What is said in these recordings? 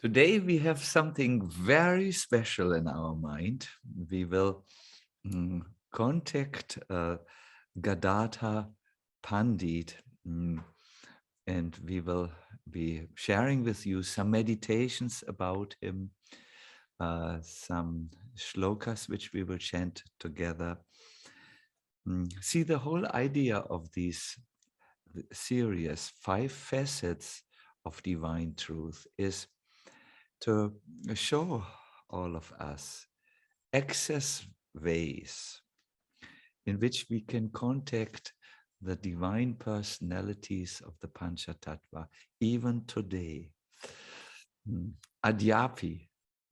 Today we have something very special in our mind. We will contact Gadadhara Pandit, and we will be sharing with you some meditations about him, some shlokas which we will chant together. See, the whole idea of these series, 5 facets of divine truth, is to show all of us access ways in which we can contact the divine personalities of the Panchatattva, even today. Adyapi,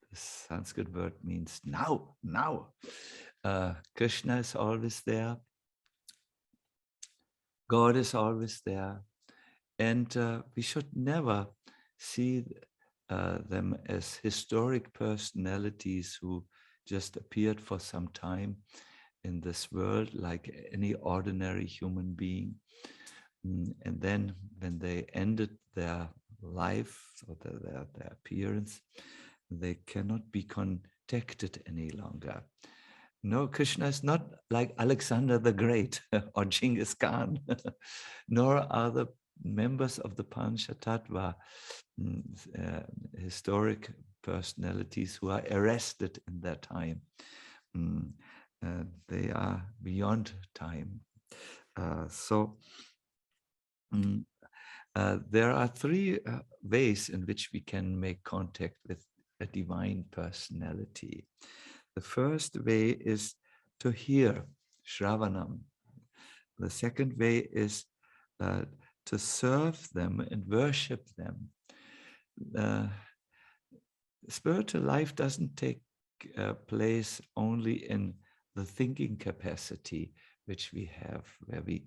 the Sanskrit word means now. Krishna is always there. God is always there. And we should never see them as historic personalities who just appeared for some time in this world like any ordinary human being. And then when they ended their life or their appearance, they cannot be contacted any longer. No, Krishna is not like Alexander the Great or Genghis Khan, nor are the members of the Panchatattva historic personalities who are arrested in their time. They are beyond time. There are 3 ways in which we can make contact with a divine personality. The first way is to hear, Shravanam. The second way is to serve them and worship them. Spiritual life doesn't take place only in the thinking capacity which we have, where we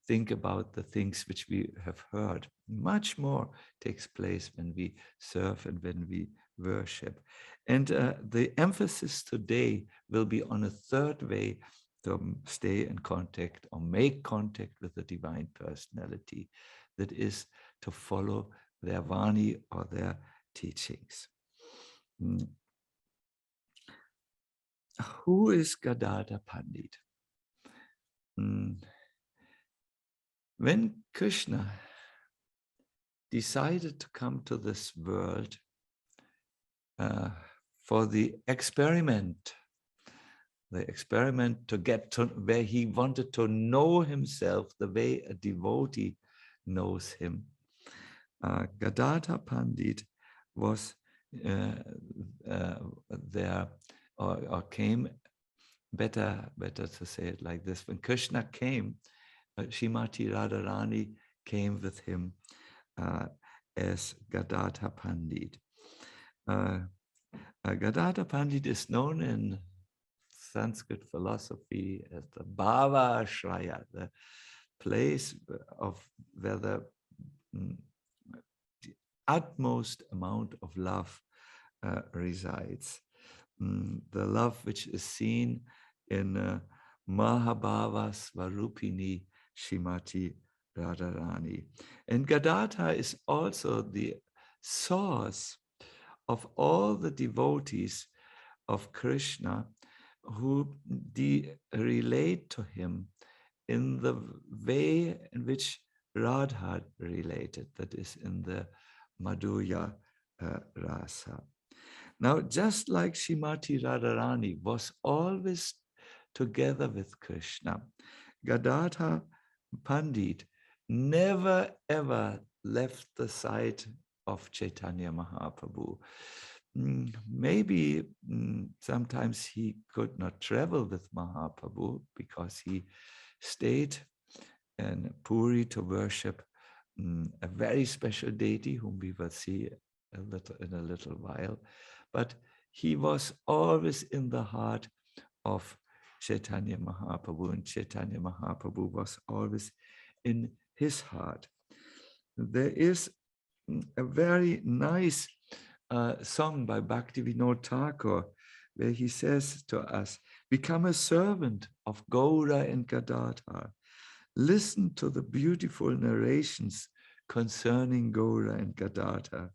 think about the things which we have heard. Much more takes place when we serve and when we worship. And the emphasis today will be on a third way to stay in contact or make contact with the divine personality. That is to follow their Vani or their teachings. Who is Gadadhara Pandit? When Krishna decided to come to this world for the experiment to get to where he wanted to know himself the way a devotee knows him, Gadadhara Pandit was there, or came, better to say it like this, when Krishna came, Srimati Radharani came with him as Gadadhara Pandit. Gadadhara Pandit is known in Sanskrit philosophy as the Bhava Ashraya, the place of where the utmost amount of love resides. The love which is seen in Mahabhava Svarupini Srimati Radharani. And Gadadhara is also the source of all the devotees of Krishna who relate to him in the way in which Radha related, that is in the Madhurya Rasa. Now, just like Srimati Radharani was always together with Krishna, Gadadhara Pandit never ever left the side of Chaitanya Mahaprabhu. Maybe sometimes he could not travel with Mahaprabhu because he stayed in Puri to worship a very special deity whom we will see in a little while. But he was always in the heart of Chaitanya Mahaprabhu, and Chaitanya Mahaprabhu was always in his heart. There is a very nice song by Bhakti Vinod Thakur, where he says to us, become a servant of Gaura and Gadadhara. Listen to the beautiful narrations concerning Gaura and Gadadhara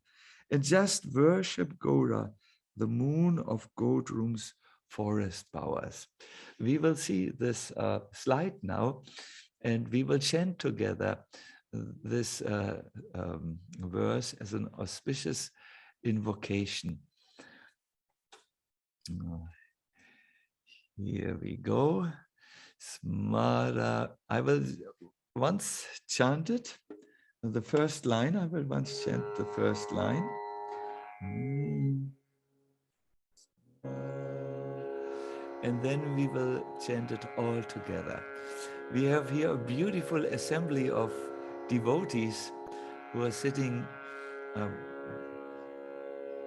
and just worship Gaura, the moon of Godrum's forest bowers. We will see this slide now, and we will chant together this verse as an auspicious invocation. Here we go. Smara. I will once chant it. The first line, I will once chant the first line. And then we will chant it all together. We have here a beautiful assembly of devotees who are sitting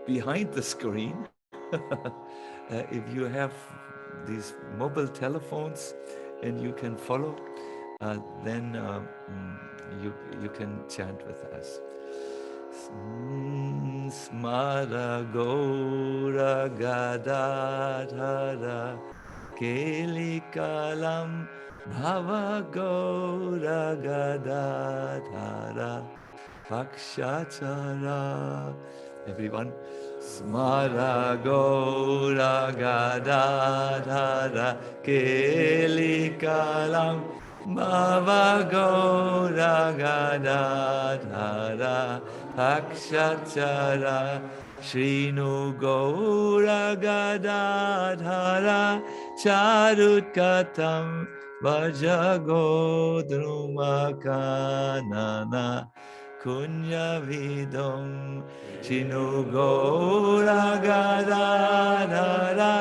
behind the screen. If you have these mobile telephones and you can follow, then you can chant with us. Smara Gaura Gadadhara Kelikalam Bhava Gaura Gadadhara Pakshachara. Everyone, Smara Gaura Gadadhara Kelikalam Bhava Gaura Gadadhara Pakshachara Shrinu Gaura Gadadhara Charutkatam Vajagodrumakanana Kunya Vidom Shinu Gaura Gadadhara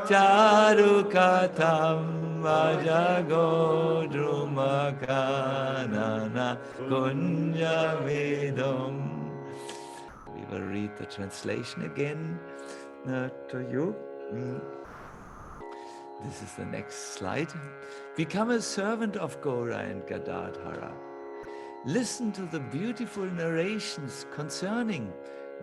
Charukatam Vajagodrumakanana Kunya Vidom. We will read the translation again to you. This is the next slide. Become a servant of Gaura and Gadadhara. Listen to the beautiful narrations concerning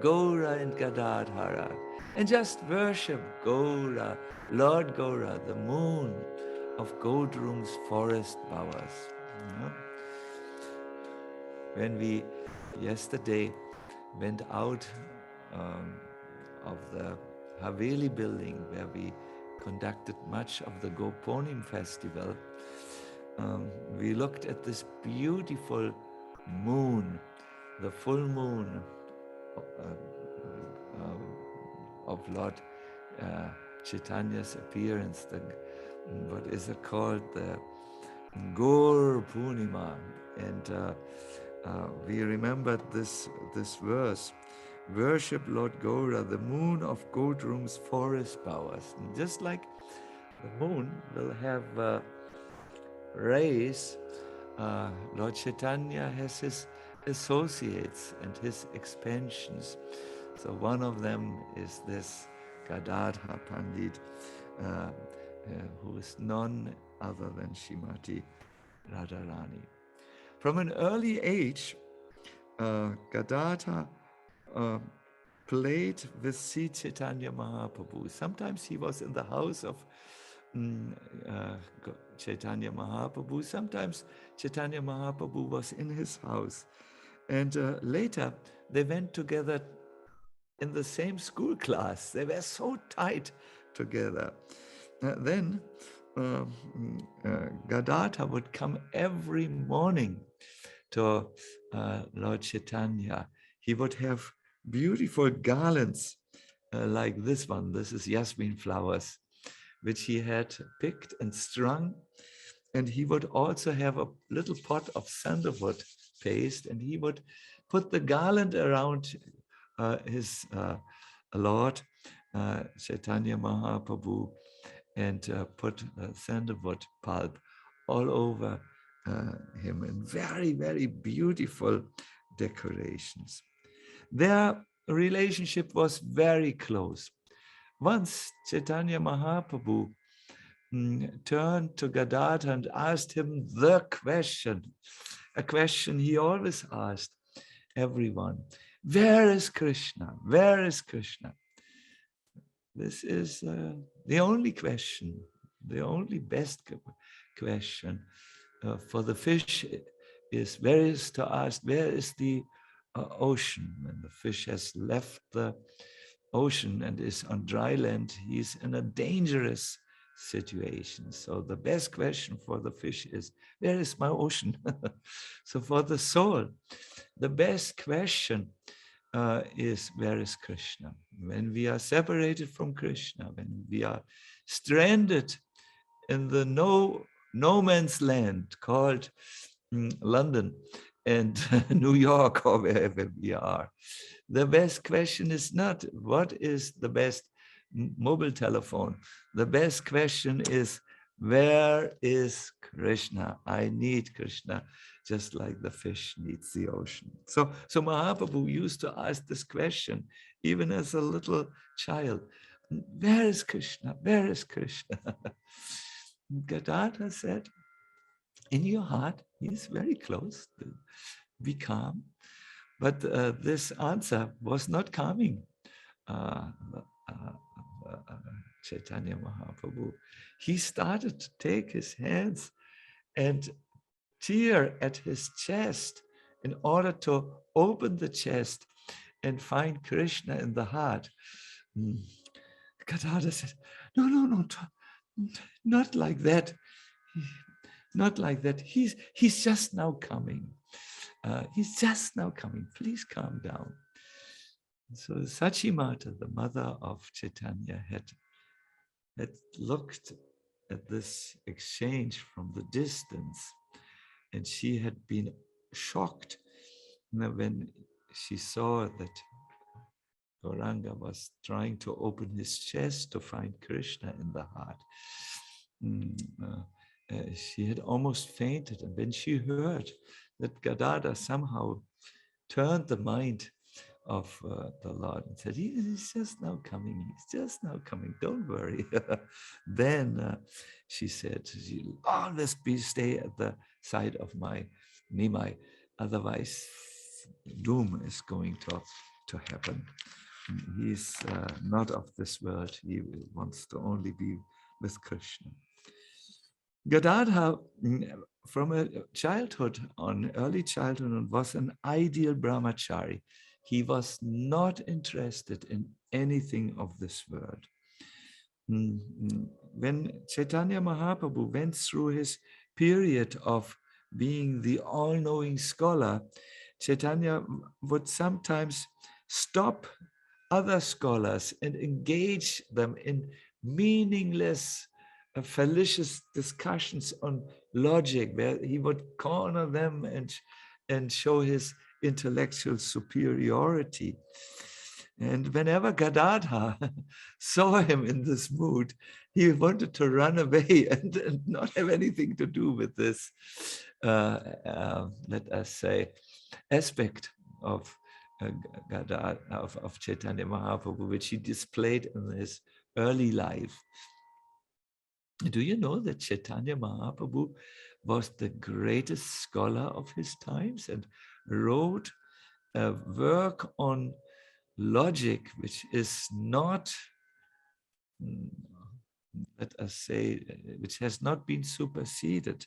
Gaura and Gadadhara, and just worship Gaura, Lord Gaura, the moon of Godrum's forest bowers. When we yesterday went out of the Haveli building where we conducted much of the Goponim festival, we looked at this beautiful moon, the full moon of Lord Chaitanya's appearance, what is it called, the Gaur Purnima, and we remembered this verse, worship Lord Gaura, the moon of Godrum's forest bowers. And just like the moon will have rays, Lord Chaitanya has his associates and his expansions. So one of them is this Gadadhara Pandit, who is none other than Srimati Radharani. From an early age, Gadadhara played with Sri Chaitanya Mahaprabhu. Sometimes he was in the house of Chaitanya Mahaprabhu. Sometimes Chaitanya Mahaprabhu was in his house. And later, they went together in the same school class. They were so tight together. Then Gadadhara would come every morning to Lord Chaitanya. He would have beautiful garlands like this one. This is jasmine flowers, which he had picked and strung. And he would also have a little pot of sandalwood paste, and he would put the garland around his Lord Chaitanya Mahaprabhu, and put sandalwood pulp all over him in very, very beautiful decorations. Their relationship was very close. Once Chaitanya Mahaprabhu turned to Gadadhara and asked him the question, a question he always asked everyone: where is Krishna? Where is Krishna? This is the only question, the only best question for the fish is, where is to ask, where is the ocean. When the fish has left the ocean and is on dry land, he's in a dangerous situation. So the best question for the fish is, where is my ocean? So for the soul, the best question is, where is Krishna? When we are separated from Krishna, when we are stranded in the no man's land called London and New York, or wherever we are, the best question is not what is the best mobile telephone. The best question is, where is Krishna? I need Krishna, just like the fish needs the ocean. So Mahaprabhu used to ask this question, even as a little child. Where is Krishna? Where is Krishna? Gadadhara said, in your heart, he's very close. Be calm. But this answer was not coming. Uh, uh, Chaitanya Mahaprabhu, he started to take his hands and tear at his chest in order to open the chest and find Krishna in the heart. Gadadhara said, no, not like that. Not like that. He's just now coming. He's just now coming. Please calm down. So Sachimata, the mother of Chaitanya, had looked at this exchange from the distance, and she had been shocked when she saw that Gauranga was trying to open his chest to find Krishna in the heart. She had almost fainted, and when she heard that Gadadhara somehow turned the mind of the Lord and said, he's just now coming, he's just now coming, don't worry. Then she said, you'll always stay at the side of my Nimai, otherwise doom is going to happen. He's not of this world, he wants to only be with Krishna. Gadadhara, from a childhood on, early childhood on, was an ideal brahmachari. He was not interested in anything of this world. When Chaitanya Mahaprabhu went through his period of being the all-knowing scholar, Chaitanya would sometimes stop other scholars and engage them in meaningless, fallacious discussions on logic, where he would corner them and show his intellectual superiority. And whenever Gadadhara saw him in this mood, he wanted to run away and not have anything to do with this, let us say, aspect of Gadadhara, of Chaitanya Mahaprabhu, which he displayed in his early life. Do you know that Chaitanya Mahaprabhu was the greatest scholar of his times and wrote a work on logic, which is not, let us say, which has not been superseded.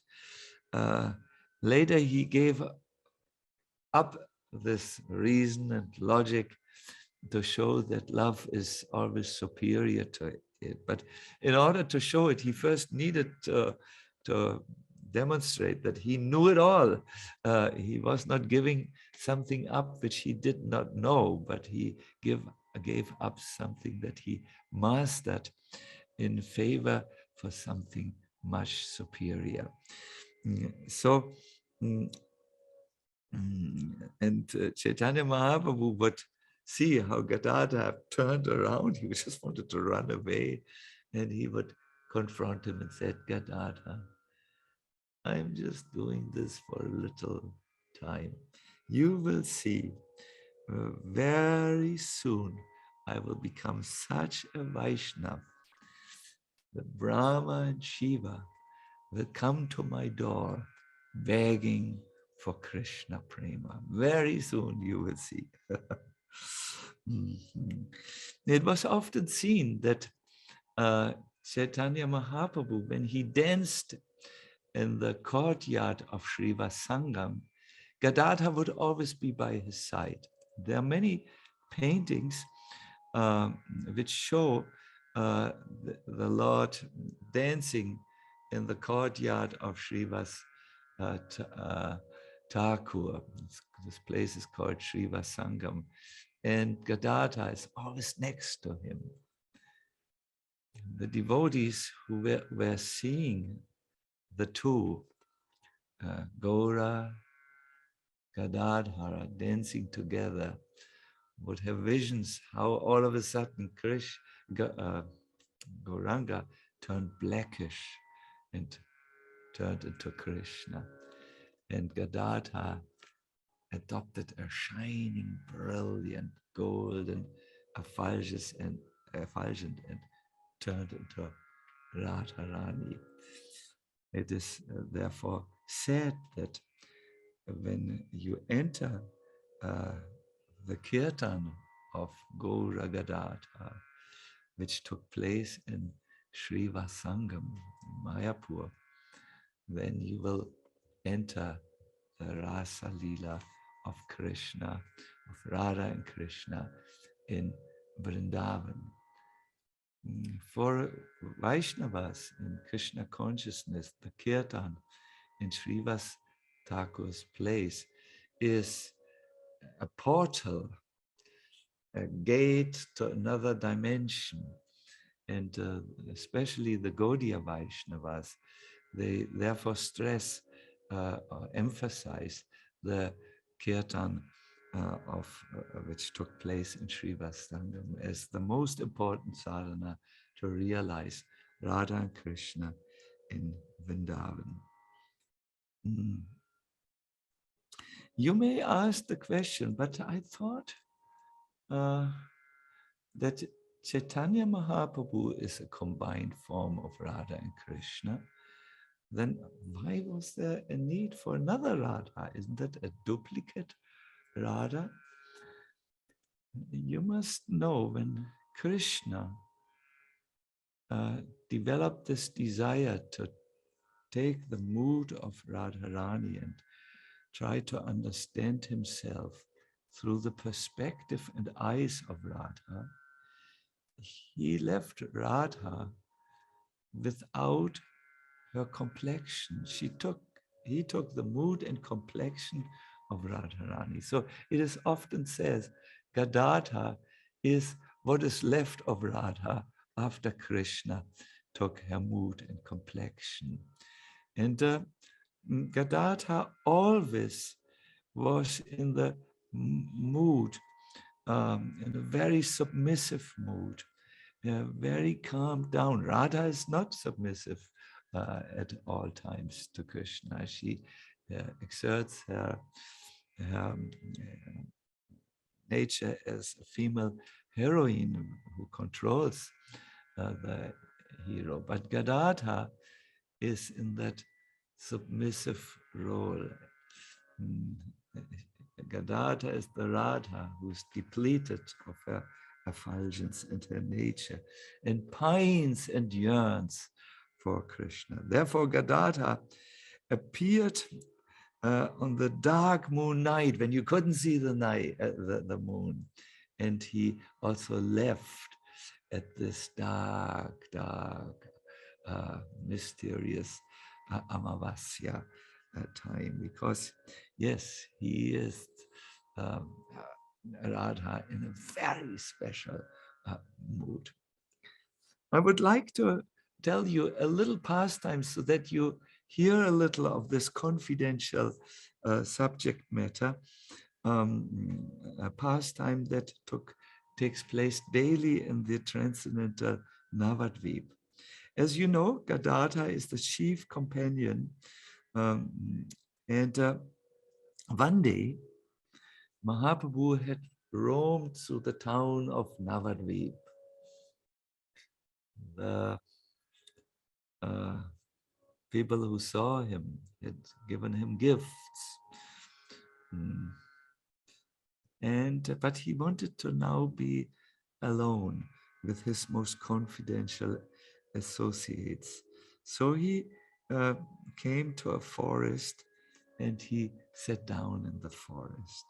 Later, he gave up this reason and logic to show that love is always superior to it. But in order to show it, he first needed to demonstrate that he knew it all. He was not giving something up which he did not know, but he gave up something that he mastered in favor for something much superior. So, and Chaitanya Mahaprabhu would see how Gadadhara turned around. He just wanted to run away, and he would confront him and said, Gadadhara, I'm just doing this for a little time. You will see very soon I will become such a Vaishnava that Brahma and Shiva will come to my door begging for Krishna Prema. Very soon you will see. It was often seen that Chaitanya Mahaprabhu, when he danced in the courtyard of Srivasangam, Gadadhara would always be by his side. There are many paintings which show the Lord dancing in the courtyard of Srivas Thakur. This place is called Srivasangam, and Gadadhara is always next to him. The devotees who were seeing the two, Gaura, Gadadhara, dancing together, would have visions how all of a sudden Gauranga turned blackish and turned into Krishna. And Gadadhara adopted a shining, brilliant, golden effulgence and turned into Radharani. It is therefore said that when you enter the kirtan of Gaura Gadadhara, which took place in Srivasangam, Mayapur, then you will enter the Rasa Lila of Krishna, of Radha and Krishna in Vrindavan. For Vaishnavas in Krishna consciousness, the kirtan in Srivas Thakur's place is a portal, a gate to another dimension. And especially the Gaudiya Vaishnavas, they therefore stress or emphasize the kirtan which took place in Srivasangam as the most important sadhana to realize Radha and Krishna in Vrindavan. You may ask the question, but I thought that Chaitanya Mahaprabhu is a combined form of Radha and Krishna. Then why was there a need for another Radha? Isn't that a duplicate Radha? You must know when Krishna developed this desire to take the mood of Radharani and try to understand himself through the perspective and eyes of Radha, he left Radha without her complexion. He took the mood and complexion of Radharani. So it is often says, Gadadhara is what is left of Radha after Krishna took her mood and complexion. And Gadadhara always was in the mood, in a very submissive mood, very calmed down. Radha is not submissive at all times to Krishna. She exerts her nature as a female heroine who controls the hero. But Gadadhara is in that submissive role. Gadadhara is the Radha who's depleted of her effulgence and her nature and pines and yearns for Krishna. Therefore, Gadadhara appeared on the dark moon night when you couldn't see the moon, and he also left at this dark, mysterious Amavasya time, because yes, he is Radha in a very special mood. I would like to tell you a little pastime so that you hear a little of this confidential subject matter, a pastime that takes place daily in the transcendental Navadvipa. As you know, Gadadhara is the chief companion, and one day Mahaprabhu had roamed through the town of Navadvipa. The people who saw him had given him gifts. But he wanted to now be alone with his most confidential associates. So he came to a forest and he sat down in the forest.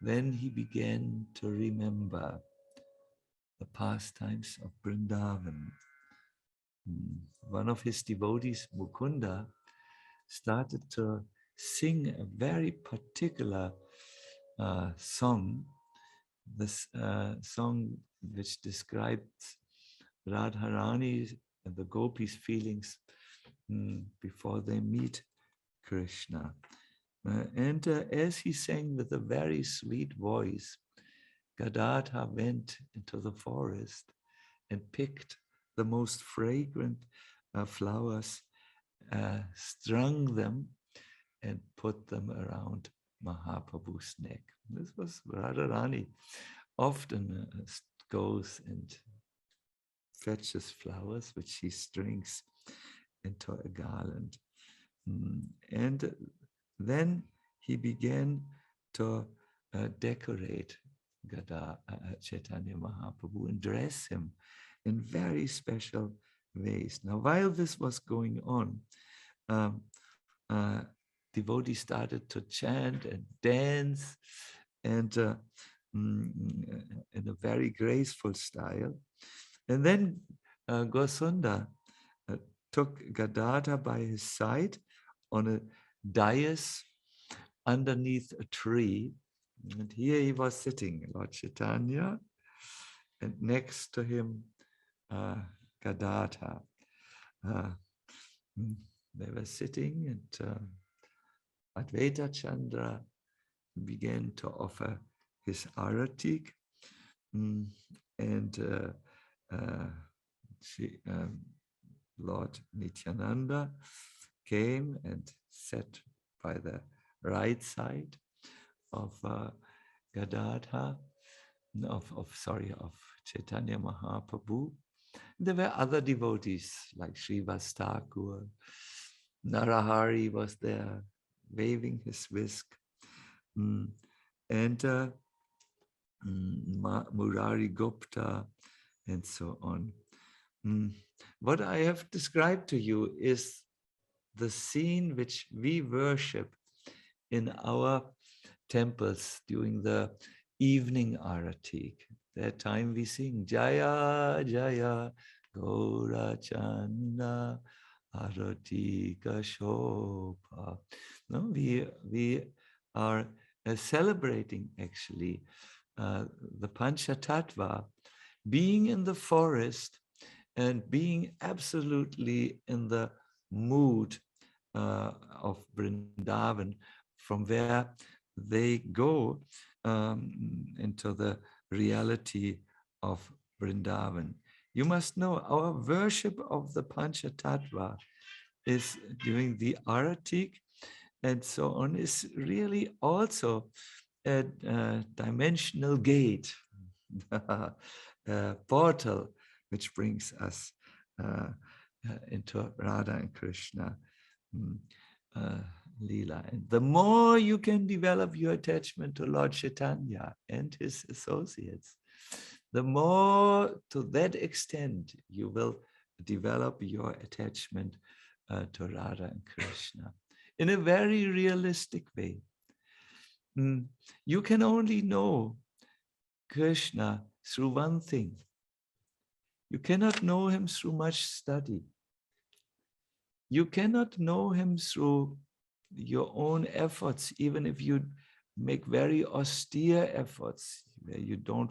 Then he began to remember the pastimes of Vrindavan. One of his devotees, Mukunda, started to sing a very particular song, this song which describes Radharani and the gopis' feelings before they meet Krishna. And as he sang with a very sweet voice, Gadadhara went into the forest and picked the most fragrant flowers, strung them, and put them around Mahaprabhu's neck. This was Radharani. Often goes and fetches flowers, which she strings into a garland. And then he began to decorate Chaitanya Mahaprabhu and dress him in very special ways. Now, while this was going on, devotees started to chant and dance and in a very graceful style. And then Gosunda took Gadadhara by his side on a dais underneath a tree. And here he was sitting, Lord Chaitanya, and next to him, Gadadhara. They were sitting, and Advaita Chandra began to offer his aratik, and Lord Nityananda came and sat by the right side of Gadadhara, of Chaitanya Mahaprabhu. There were other devotees like Srivas Thakur. Narahari was there, waving his whisk, and Murari Gupta, and so on. What I have described to you is the scene which we worship in our temples during the evening aratik. That time we sing Jaya Jaya Gaura Chanda Aratika Shobha. No, we are celebrating actually the Panchatattva, being in the forest and being absolutely in the mood of Vrindavan, from where they go into the reality of Vrindavan. You must know our worship of the Panchatattva is during the Aratik and so on, is really also a dimensional gate, a portal which brings us into Radha and Krishna Leela. And the more you can develop your attachment to Lord Chaitanya and his associates, the more to that extent you will develop your attachment to Radha and Krishna in a very realistic way. You can only know Krishna through one thing. You cannot know him through much study. You cannot know him through your own efforts, even if you make very austere efforts, where you don't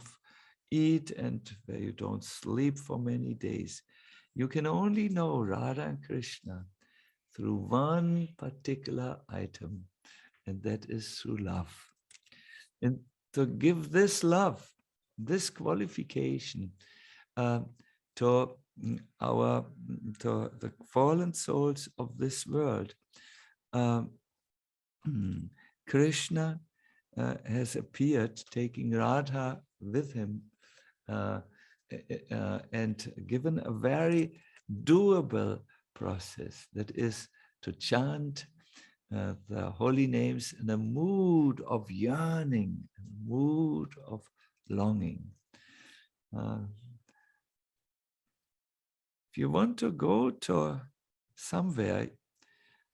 eat and where you don't sleep for many days. You can only know Radha and Krishna through one particular item, and that is through love. And to give this love, this qualification to the fallen souls of this world, Krishna has appeared taking Radha with him and given a very doable process, that is to chant the holy names in a mood of yearning, a mood of longing. If you want to go to somewhere,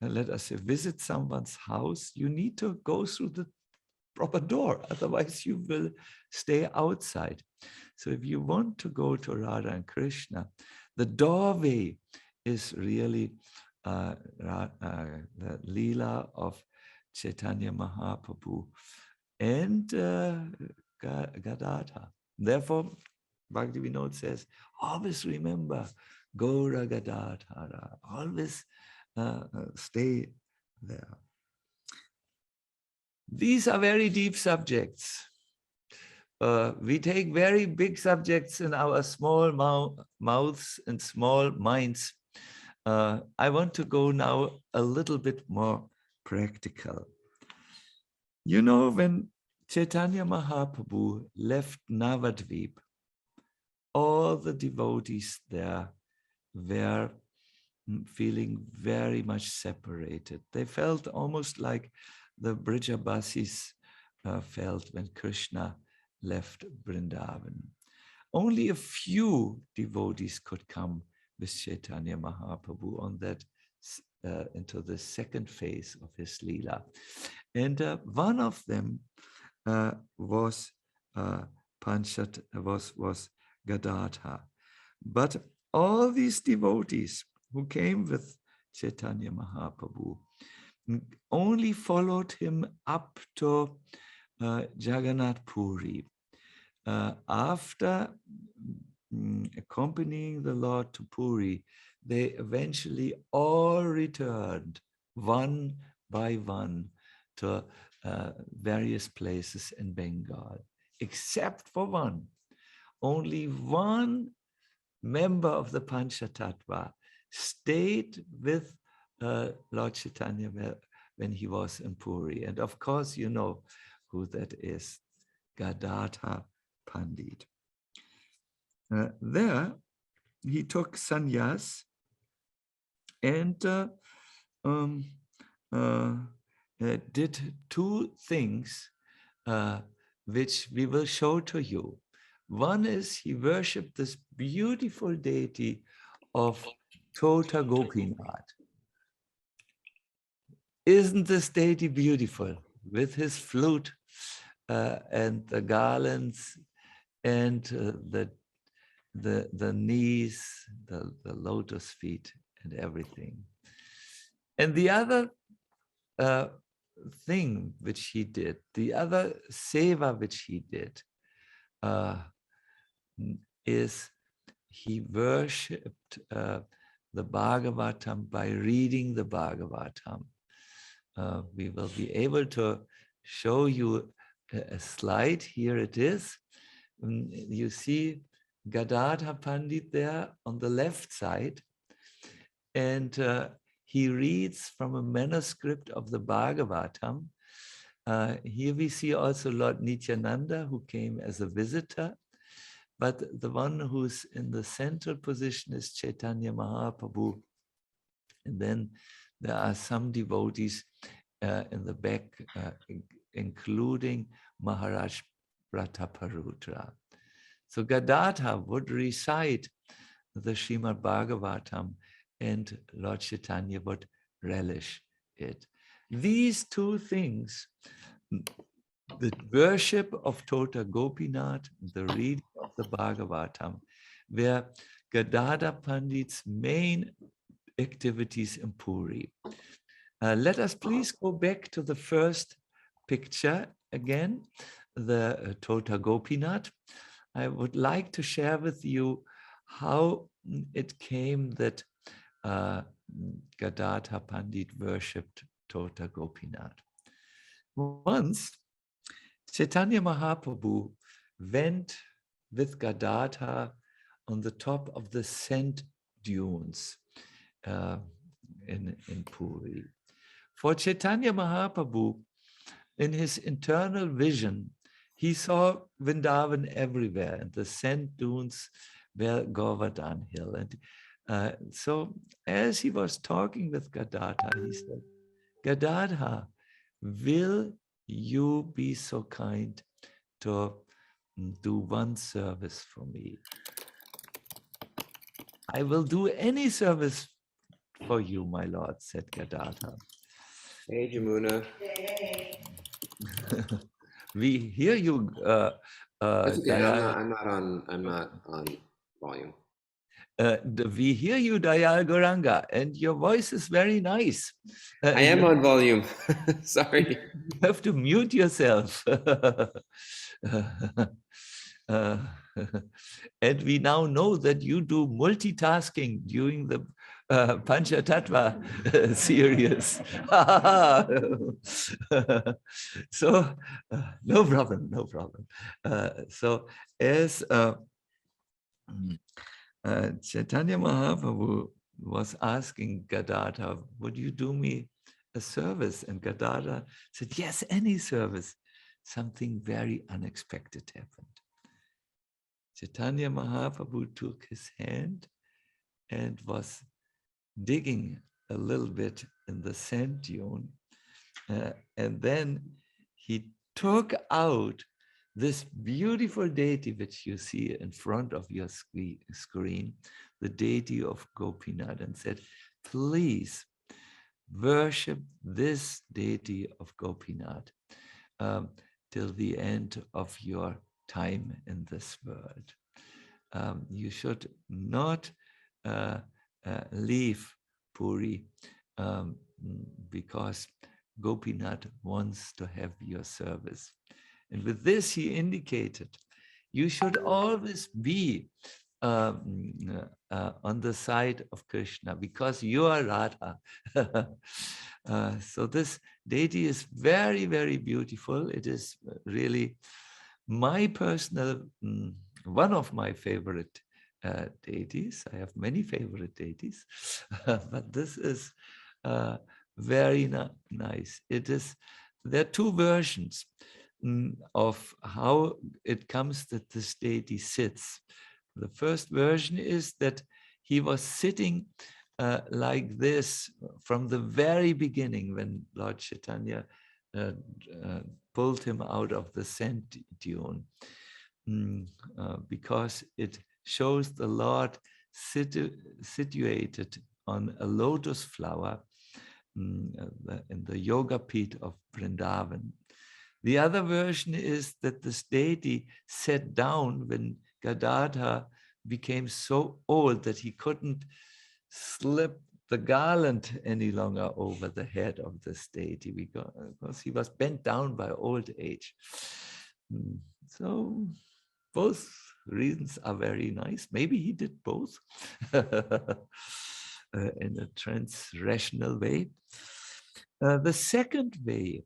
let us say, visit someone's house, you need to go through the proper door. Otherwise, you will stay outside. So if you want to go to Radha and Krishna, the doorway is really the Leela of Chaitanya Mahaprabhu and Gadadhara. Therefore, Bhaktivinoda says, always remember Gaura Gadadhara, always stay there. These are very deep subjects. We take very big subjects in our small mouths and small minds. I want to go now a little bit more practical. You know, when Chaitanya Mahaprabhu left Navadvipa, all the devotees there were feeling very much separated. They felt almost like the Brijabasis felt when Krishna left Vrindavan. Only a few devotees could come with Chaitanya Mahaprabhu on that into the second phase of his Leela. And one of them was Gadadhara. But all these devotees who came with Chaitanya Mahaprabhu only followed him up to Jagannath Puri. After accompanying the Lord to Puri, they eventually all returned one by one to various places in Bengal, except for one. Only one member of the Panchatattva stayed with Lord Chaitanya when he was in Puri. And of course, you know who that is, Gadadhara Pandit. There, he took sannyas and did two things which we will show to you. One is he worshipped this beautiful deity of Totagopinath. Isn't this deity beautiful? With his flute and the garlands and the knees, the lotus feet and everything. And the other thing which he did, the other seva which he did, is he worshipped the Bhagavatam by reading the Bhagavatam. We will be able to show you a slide. Here it is. You see Gadadhara Pandit there on the left side, and he reads from a manuscript of the Bhagavatam. Here we see also Lord Nityananda, who came as a visitor, but the one who's in the central position is Chaitanya Mahaprabhu. And then there are some devotees in the back, including Maharaj Prataparudra. So Gadadhara would recite the Srimad Bhagavatam and Lord Chaitanya would relish it. These two things, the worship of Totagopinath, the reading of the Bhagavatam, were Gadadhara Pandit's main activities in Puri. Let us please go back to the first picture again, the Totagopinath. I would like to share with you how it came that Gadadhara Pandit worshipped Totagopinath. Once, Chaitanya Mahaprabhu went with Gadadhara on the top of the sand dunes in Puri. For Chaitanya Mahaprabhu, in his internal vision, he saw Vrindavan everywhere, and the sand dunes were Govardhan Hill. And so as he was talking with Gadadhara, he said, Gadadhara, will you be so kind to do one service for me? I will do any service for you, my lord, said Gadadhara. Hey, Jamuna. We hear you, That's okay. No, Dayal. I'm not on volume. We hear you, Dayal Goranga, and your voice is very nice. I am on volume. Sorry. You have to mute yourself. Uh, and we now know that you do multitasking during the Panchatattva series. So, no problem, no problem. So, as Chaitanya Mahaprabhu was asking Gadadhara, would you do me a service? And Gadadhara said, yes, any service. Something very unexpected happened. Chaitanya Mahaprabhu took his hand and was digging a little bit in the sand dune. And then he took out this beautiful deity which you see in front of your screen, the deity of Gopinath, and said, please worship this deity of Gopinath till the end of your time in this world. You should not leave Puri because Gopinath wants to have your service. And with this, he indicated, you should always be on the side of Krishna because you are Radha. So this deity is very, very beautiful. It is really my personal, one of my favorite deities. I have many favorite deities, but this is very nice. There are two versions of how it comes that this deity sits. The first version is that he was sitting like this from the very beginning when Lord Chaitanya pulled him out of the sand dune, because it shows the Lord situated on a lotus flower in the yoga pit of Vrindavan. The other version is that this deity sat down when Gadadhara became so old that he couldn't slip the garland any longer over the head of this deity because he was bent down by old age. So both reasons are very nice. Maybe he did both in a transrational way. The second way,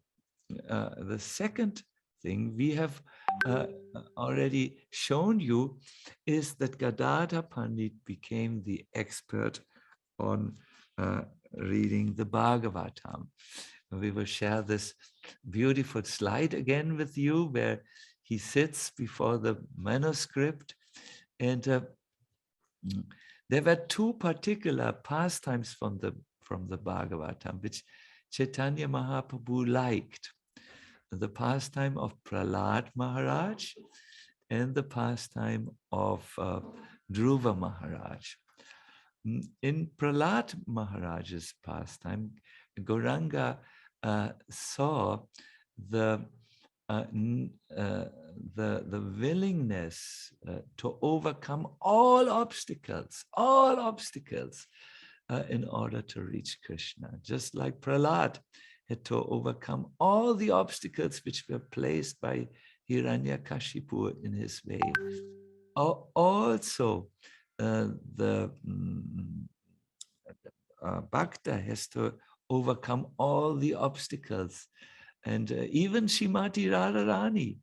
the second thing we have already shown you is that Gadadhara Pandit became the expert on reading the Bhagavatam. We will share this beautiful slide again with you where he sits before the manuscript, and there were two particular pastimes from the Bhagavatam which Chaitanya Mahaprabhu liked. The pastime of Prahlad Maharaj and the pastime of Dhruva Maharaj. In Prahlad Maharaj's pastime, Gauranga saw the willingness to overcome all obstacles in order to reach Krishna, just like Prahlad had to overcome all the obstacles which were placed by Hiranyakashipu in his way. Also, the Bhakta has to overcome all the obstacles. And even Srimati Radharani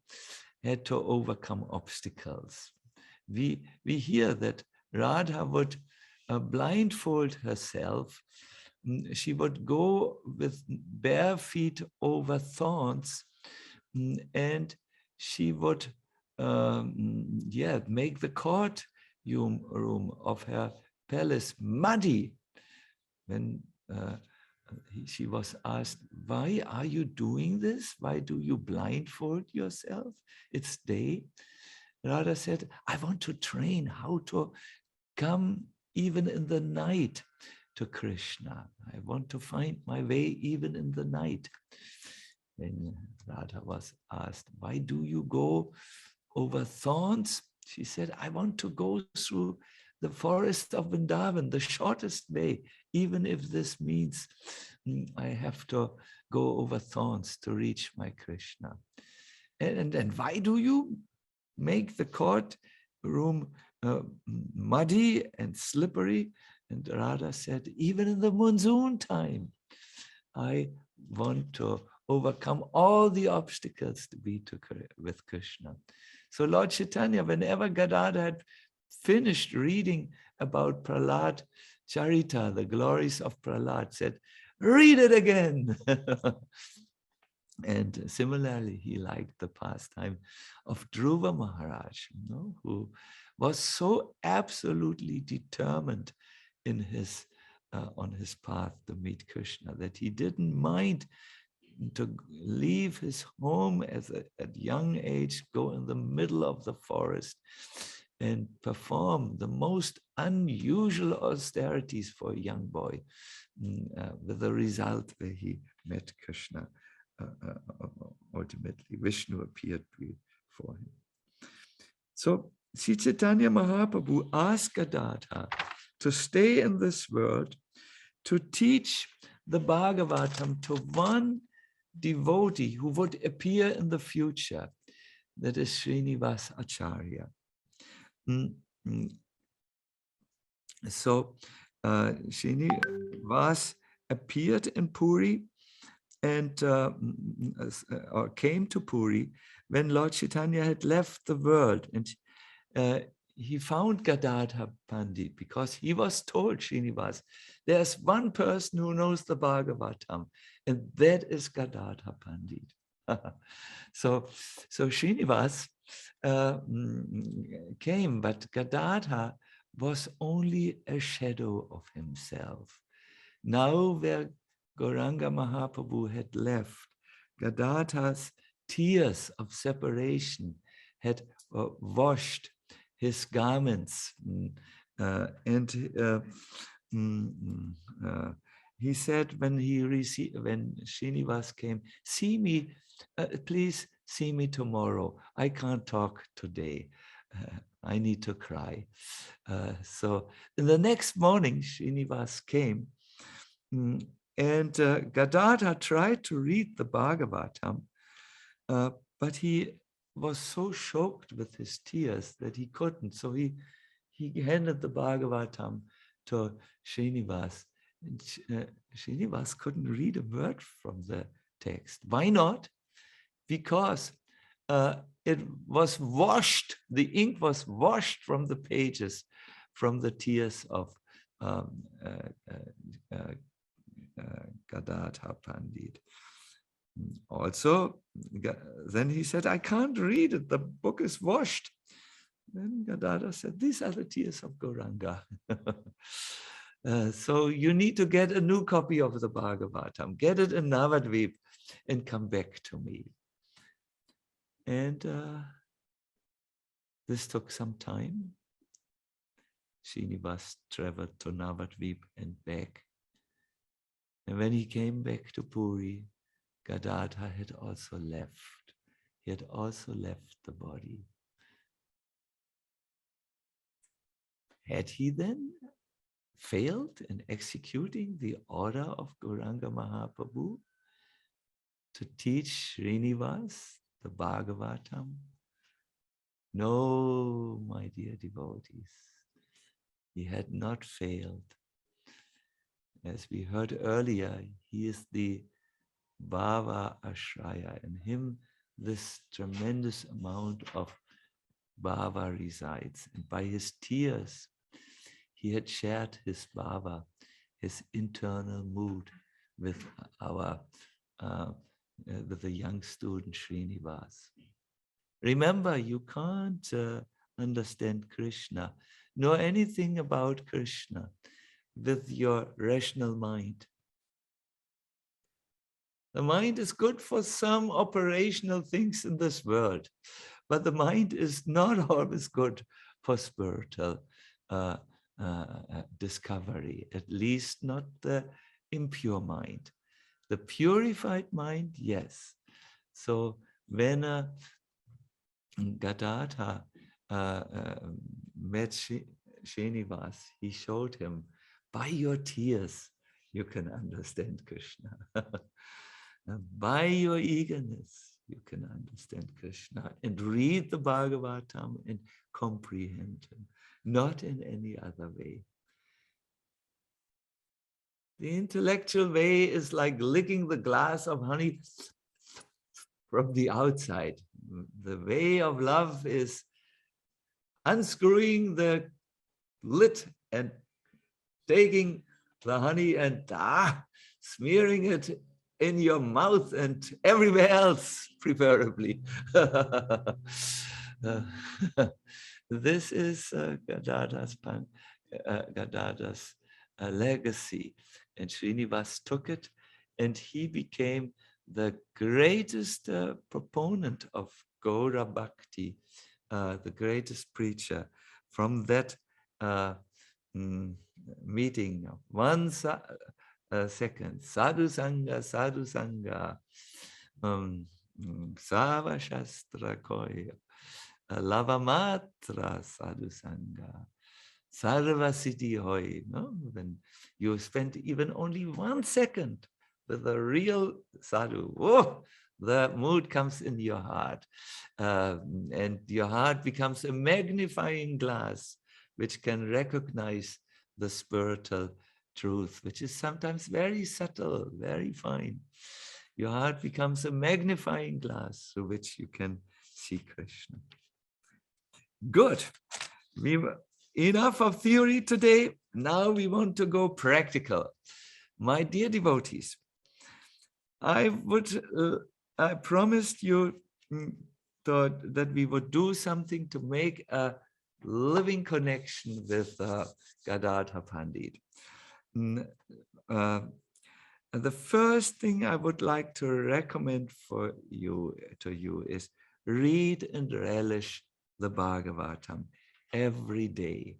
had to overcome obstacles. We hear that Radha would blindfold herself. She would go with bare feet over thorns, and she would make the courtroom of her palace muddy. When she was asked, why are you doing this? Why do you blindfold yourself? It's day. Radha said, I want to train how to come even in the night to Krishna. I want to find my way even in the night. When Radha was asked, why do you go over thorns? She said, I want to go through the forest of Vrindavan, the shortest way, even if this means I have to go over thorns to reach my Krishna. And why do you make the court room muddy and slippery? And Radha said, even in the monsoon time, I want to overcome all the obstacles to be with Krishna. So Lord Chaitanya, whenever Gadadhara had finished reading about Prahlad Charita, the glories of Prahlad, said, read it again. And similarly, he liked the pastime of Dhruva Maharaj, who was so absolutely determined in his on his path to meet Krishna that he didn't mind to leave his home at young age, go in the middle of the forest and perform the most unusual austerities for a young boy, with the result that he met Krishna. Ultimately, Vishnu appeared before him. So Sri Chaitanya Mahaprabhu asked Gadadhara to stay in this world, to teach the Bhagavatam to one devotee who would appear in the future, that is Srinivas Acharya. So Srinivas appeared in Puri and or came to Puri when Lord Chaitanya had left the world, and he found Gadadhara Pandit because he was told, Srinivas, there's one person who knows the Bhagavatam, and that is Gadadhara Pandit. So Srinivas came, but Gadadhara was only a shadow of himself. Now where Gauranga Mahaprabhu had left, Gadadhara's tears of separation had washed his garments, and he said when Srinivas came, see me, please see me tomorrow. I can't talk today. I need to cry. So the next morning, Srinivas came, and Gadadhara tried to read the Bhagavatam, but he was so choked with his tears that he couldn't. So he handed the Bhagavatam to Srinivas. And Srinivas couldn't read a word from the text. Why not? Because it was washed, the ink was washed from the pages, from the tears of Gadadhara Pandit. Also, then he said, I can't read it, the book is washed. Then Gadadhara said, these are the tears of Gauranga. So you need to get a new copy of the Bhagavatam, get it in Navadvipa and come back to me. And this took some time. Srinivas traveled to Navadvipa and back. And when he came back to Puri, Gadadhara had also left. He had also left the body. Had he then failed in executing the order of Gauranga Mahaprabhu to teach Srinivas the Bhagavatam? No, my dear devotees, he had not failed. As we heard earlier, he is the Bhava Ashraya. In him, this tremendous amount of Bhava resides. And by his tears, he had shared his Bhava, his internal mood with with the young student Srinivas. Remember, you can't understand Krishna, nor anything about Krishna with your rational mind. The mind is good for some operational things in this world, but the mind is not always good for spiritual discovery, at least not the impure mind. The purified mind, yes. So when Gadadhara met Srinivas, he showed him, by your tears, you can understand Krishna. By your eagerness, you can understand Krishna and read the Bhagavatam and comprehend him, not in any other way. The intellectual way is like licking the glass of honey from the outside. The way of love is unscrewing the lid and taking the honey and smearing it in your mouth and everywhere else, preferably. This is Gadadhara's legacy. And Srinivas took it, and he became the greatest proponent of Gaura Bhakti, the greatest preacher. From that meeting, 1 second, sadhu sangha, sava shastra koya, lavamatra sadhu sangha, sarva siddhi hoy. No? When you spend even only 1 second with a real sadhu, oh, the mood comes in your heart, and your heart becomes a magnifying glass which can recognize the spiritual truth, which is sometimes very subtle, very fine. Your heart becomes a magnifying glass through which you can see Krishna. Good. Enough of theory today. Now we want to go practical. My dear devotees, I promised you that we would do something to make a living connection with Gadadhara Pandit. The first thing I would like to recommend to you is read and relish the Bhagavatam every day.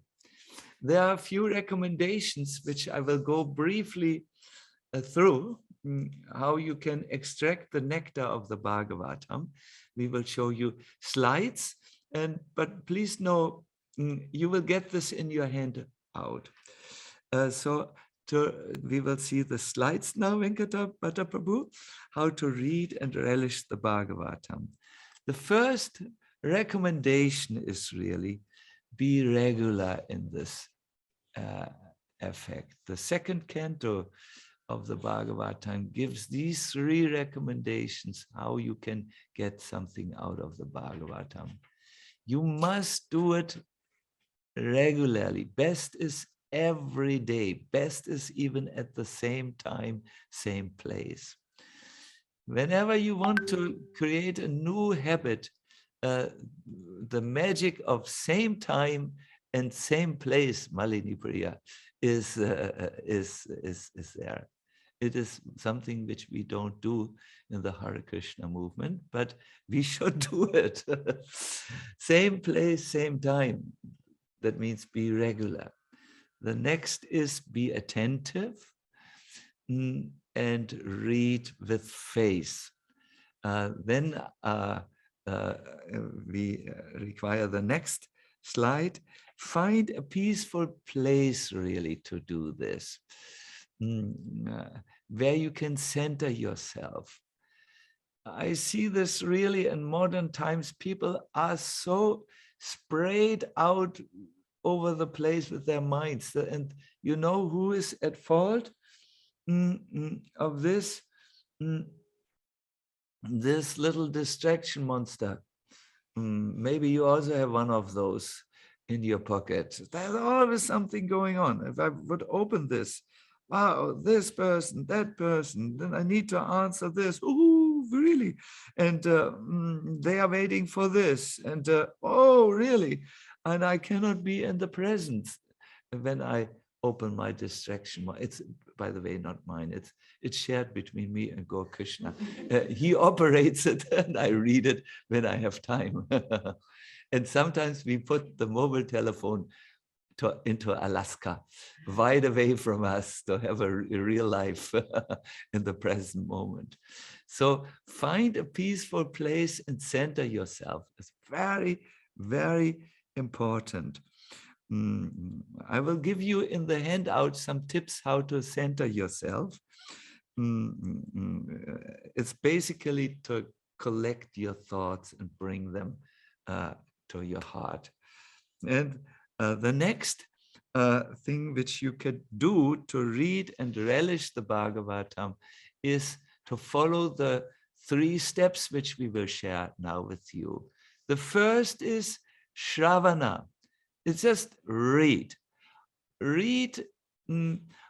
There are a few recommendations which I will go briefly through, how you can extract the nectar of the Bhagavatam. We will show you slides, but please know you will get this in your hand out. We will see the slides now, Venkata Prabhu, how to read and relish the Bhagavatam. The first recommendation is really be regular in this effect. The second canto of the Bhagavatam gives these 3 recommendations how you can get something out of the Bhagavatam. You must do it regularly. Best is every day. Best is even at the same time, same place. Whenever you want to create a new habit, the magic of same time and same place, Malini Priya, is there. It is something which we don't do in the Hare Krishna movement, but we should do it. Same place, same time. That means be regular. The next is be attentive and read with faith. Then we require the next slide. Find a peaceful place really to do this, where you can center yourself. I see this really in modern times. People are so sprayed out over the place with their minds. And you know who is at fault of this? This little distraction monster. Maybe you also have one of those in your pocket. There's always something going on. If I would open this, wow, this person, that person, then I need to answer this. Oh, really? And they are waiting for this. And oh, really? And I cannot be in the present when I open my distraction. It's, by the way, not mine. It's shared between me and Gaur Krishna. He operates it and I read it when I have time. And sometimes we put the mobile telephone into Alaska, wide away from us, to have a real life in the present moment. So find a peaceful place and center yourself. It's very, very important. I will give you in the handout some tips how to center yourself. It's basically to collect your thoughts and bring them to your heart. And the next thing which you could do to read and relish the Bhagavatam is to follow the 3 steps which we will share now with you. The first is Shravana. It's just read. Read.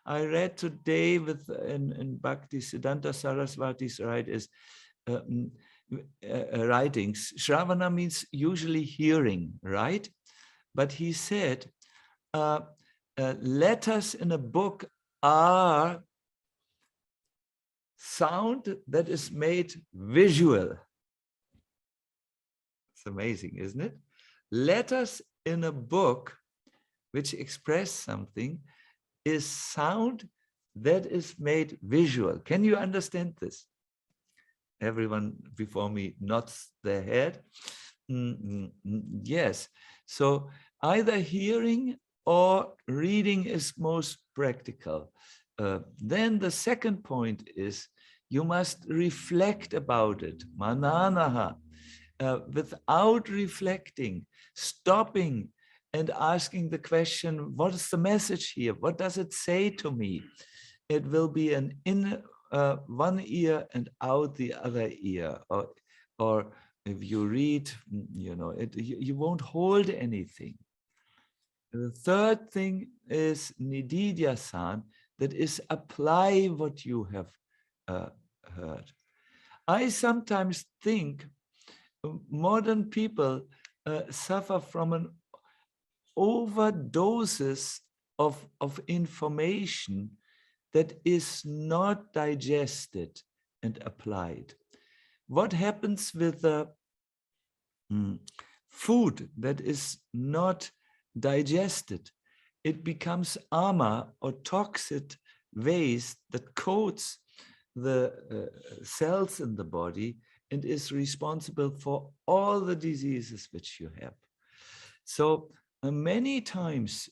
I read today in Bhakti Siddhanta Saraswati's writings. Shravana means usually hearing, right? But he said, letters in a book are sound that is made visual. It's amazing, isn't it? Letters in a book which express something is sound that is made visual. Can you understand this? Everyone before me nods their head. Yes. So either hearing or reading is most practical. Then the second point is you must reflect about it. Mananaha. Without reflecting, stopping and asking the question, what is the message here? What does it say to me? It will be an in one ear and out the other ear. Or if you read, you won't hold anything. The third thing is nididyasan, that is apply what you have heard. I sometimes think modern people suffer from an overdoses of information that is not digested and applied. What happens with the food that is not digested? It becomes ama or toxic waste that coats the cells in the body and is responsible for all the diseases which you have. So many times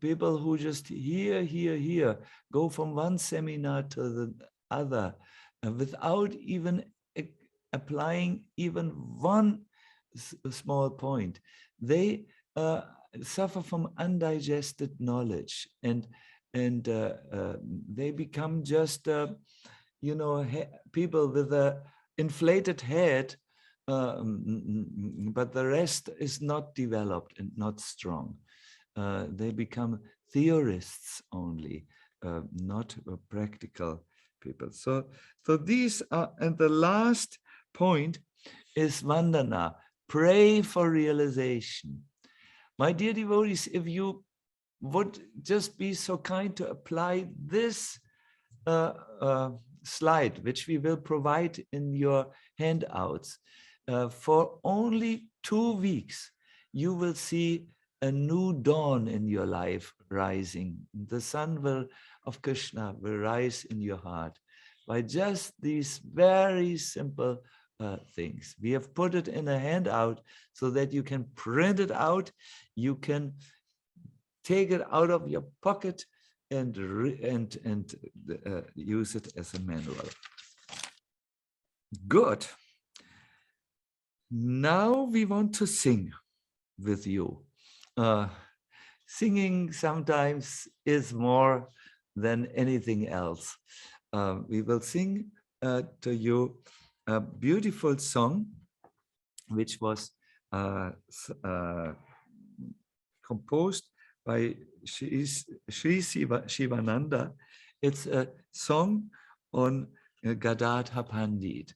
people who just hear, go from one seminar to the other without even applying even one small point. They suffer from undigested knowledge and they become just, people with a inflated head, but the rest is not developed and not strong. They become theorists only, not practical people. So these are, and the last point is vandana, pray for realization. My dear devotees, if you would just be so kind to apply this slide, which we will provide in your handouts, for only 2 weeks, you will see a new dawn in your life rising. The sun of Krishna will rise in your heart by just these very simple things. We have put it in a handout so that you can print it out. You can take it out of your pocket and use it as a manual. Good. Now we want to sing with you. Singing sometimes is more than anything else. We will sing to you a beautiful song which was composed by Sri Shivananda. It's a song on Gadadhara Pandit.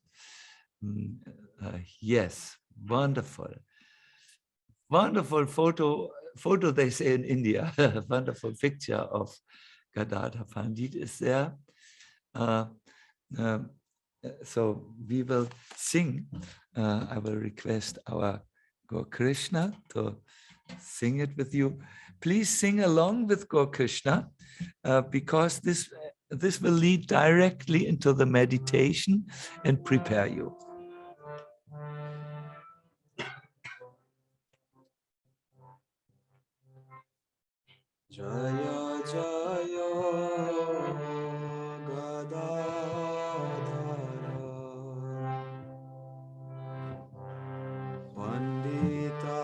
Yes, wonderful. Wonderful photo they say in India. Wonderful picture of Gadadhara Pandit is there. So we will sing. I will request our Go Krishna to sing it with you. Please sing along with Gaur Krishna, because this will lead directly into the meditation and prepare you. Jaya Jaya Gadadhara Pandita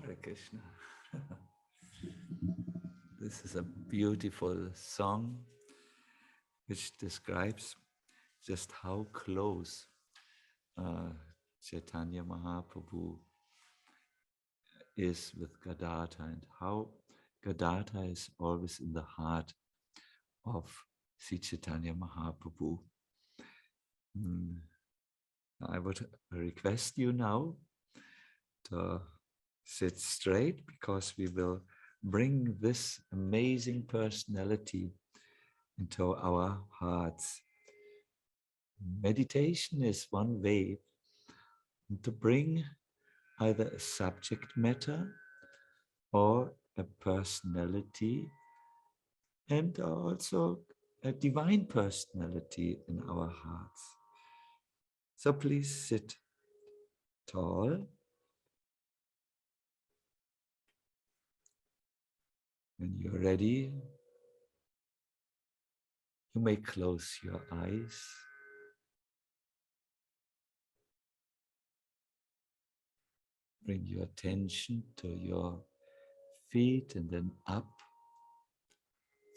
Hare Krishna. This is a beautiful song which describes just how close Chaitanya Mahaprabhu is with Gadadhara and how Gadadhara is always in the heart of Sri Chaitanya Mahaprabhu. I would request you now to sit straight because we will bring this amazing personality into our hearts. Meditation is one way to bring either a subject matter or a personality and also a divine personality in our hearts. So please sit tall. When you're ready, you may close your eyes. Bring your attention to your feet and then up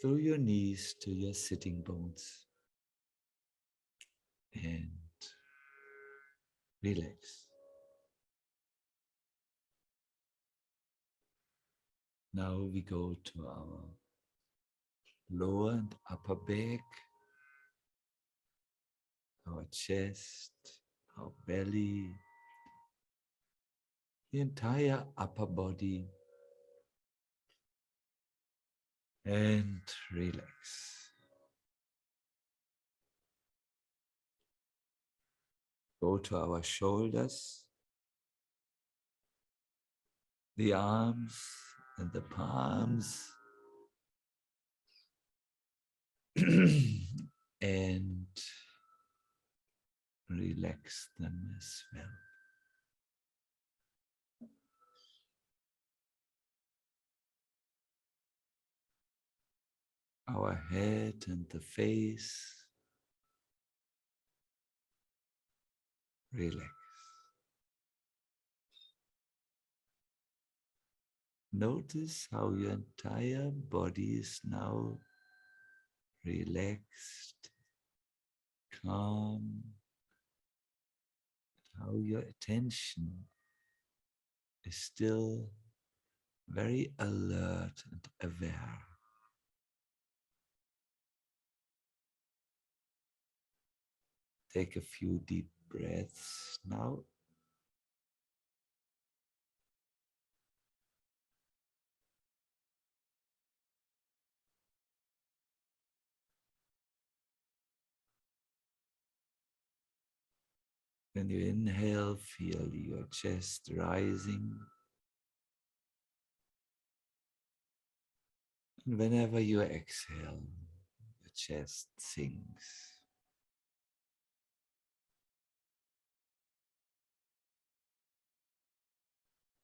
through your knees to your sitting bones. And relax. Now we go to our lower and upper back, our chest, our belly, the entire upper body, and relax. Go to our shoulders, the arms and the palms, and relax them as well. Our head and the face, relax. Notice how your entire body is now relaxed, calm, how your attention is still very alert and aware. Take a few deep breaths now. When you inhale, feel your chest rising. And whenever you exhale, your chest sinks.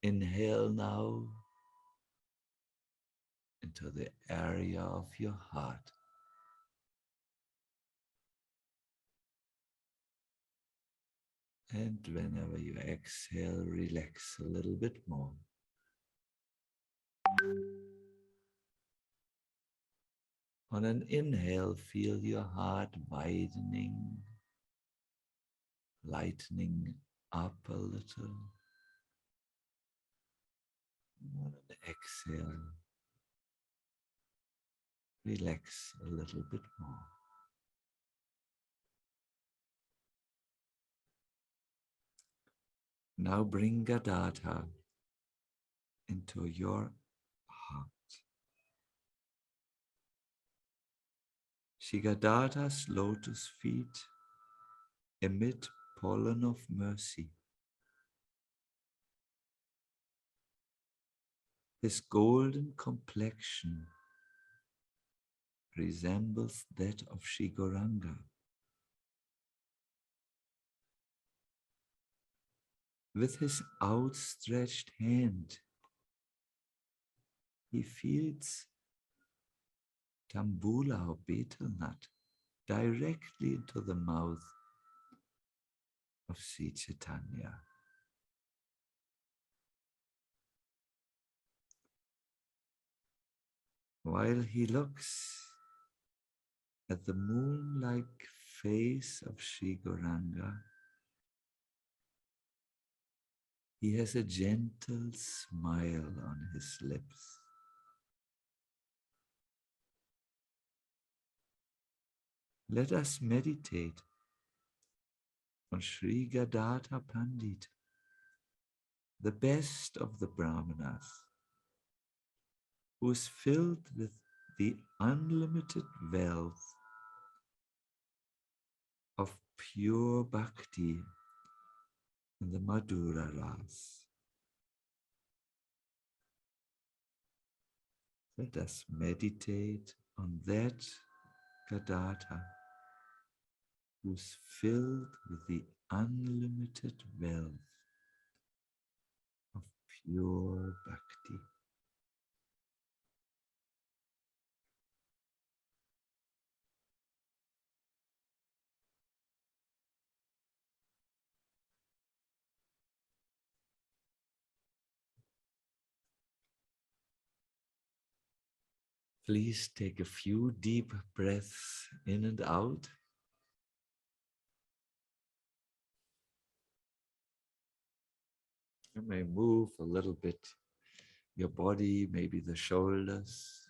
Inhale now into the area of your heart. And whenever you exhale, relax a little bit more. On an inhale, feel your heart widening, lightening up a little. On an exhale, relax a little bit more. Now bring Gadadhara into your heart. Shri Gadadhara's lotus feet emit pollen of mercy. His golden complexion resembles that of Shri Gauranga, with his outstretched hand, he feeds tambula or betel nut directly into the mouth of Sri Chaitanya. While he looks at the moon-like face of Sri Gauranga, he has a gentle smile on his lips. Let us meditate on Sri Gadadhara Pandit, the best of the Brahmanas, who is filled with the unlimited wealth of pure bhakti in the Madhura Ras. Let us meditate on that Gadadhara, who's filled with the unlimited wealth of pure bhakti. Please take a few deep breaths in and out. You may move a little bit your body, maybe the shoulders.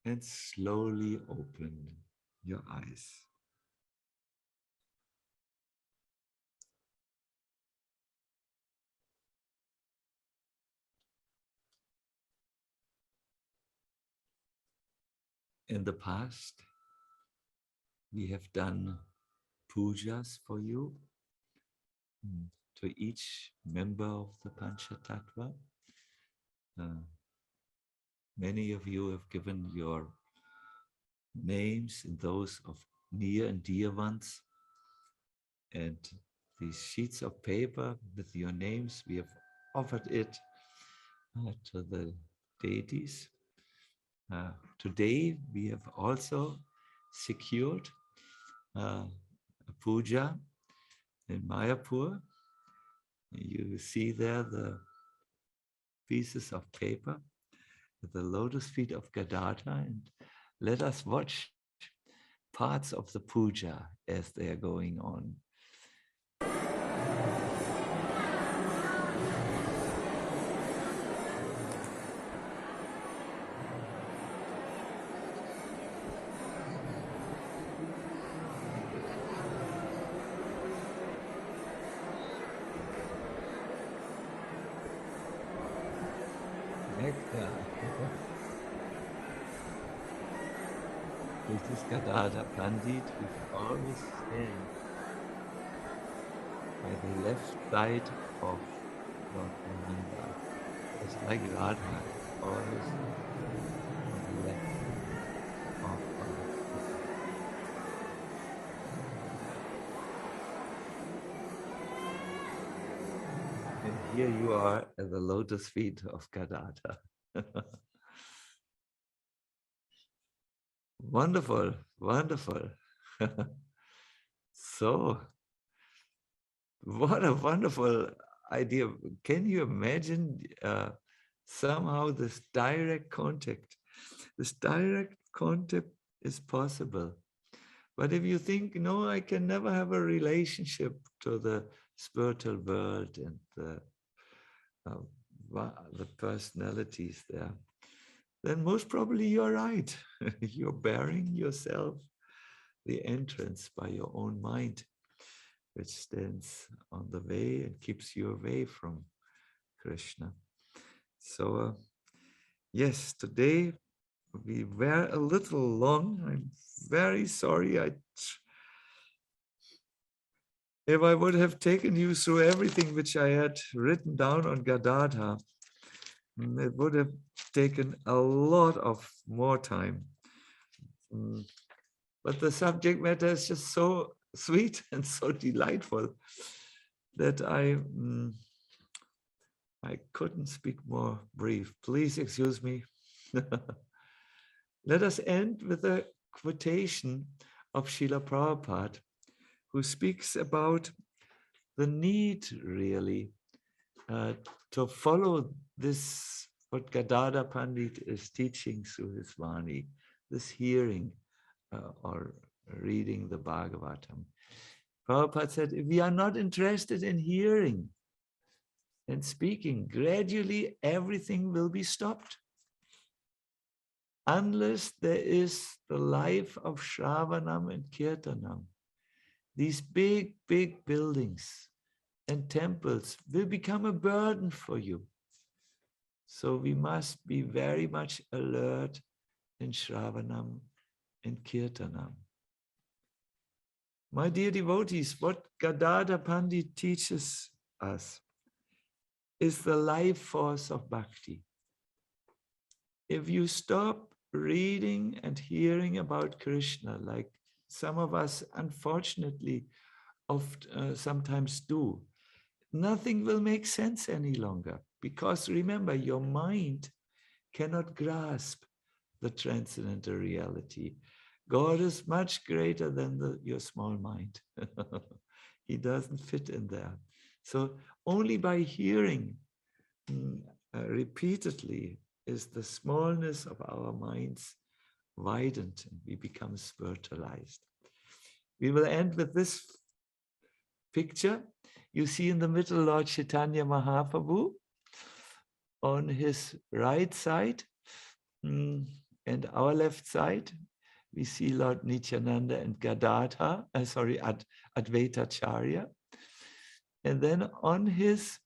And slowly open your eyes. In the past, we have done pujas for you, to each member of the Panchatattva. Many of you have given your names and those of near and dear ones. And these sheets of paper with your names, we have offered it to the deities. Today, we have also secured a puja in Mayapur. You see there the pieces of paper with the lotus feet of Gadadhara, and let us watch parts of the puja as they are going on. This is Gadadhara Pandit, who always stands by the left side of Lord Chaitanya. It's like Radha, always on the left of And here you are at the lotus feet of Gadadhara. Wonderful, wonderful. So, what a wonderful idea. Can you imagine somehow this direct contact? This direct contact is possible. But if you think, no, I can never have a relationship to the spiritual world and the personalities there, then most probably you're right. You're bearing yourself the entrance by your own mind, which stands on the way and keeps you away from Krishna. So, yes, today we were a little long. I'm very sorry. If I would have taken you through everything which I had written down on Gadadhara, it would have taken a lot of more time. but the subject matter is just so sweet and so delightful that I couldn't speak more brief. Please excuse me. Let us end with a quotation of Srila Prabhupada, who speaks about the need really to follow this, what Gadadhara Pandit is teaching through his Vani, this hearing or reading the Bhagavatam. Prabhupada said, if we are not interested in hearing and speaking, gradually everything will be stopped. Unless there is the life of Shravanam and Kirtanam, these big, big buildings and temples will become a burden for you. So we must be very much alert in Shravanam and Kirtanam. My dear devotees, what Gadadhara Pandit teaches us is the life force of Bhakti. If you stop reading and hearing about Krishna, like some of us unfortunately sometimes do, nothing will make sense any longer. Because remember, your mind cannot grasp the transcendental reality. God is much greater than your small mind. He doesn't fit in there. So only by hearing repeatedly is the smallness of our minds widened and we become spiritualized. We will end with this picture. You see in the middle Lord Chaitanya Mahaprabhu on his right side, and our left side we see Lord Nityananda and Gadadhara, Advaita Charya. And then on his,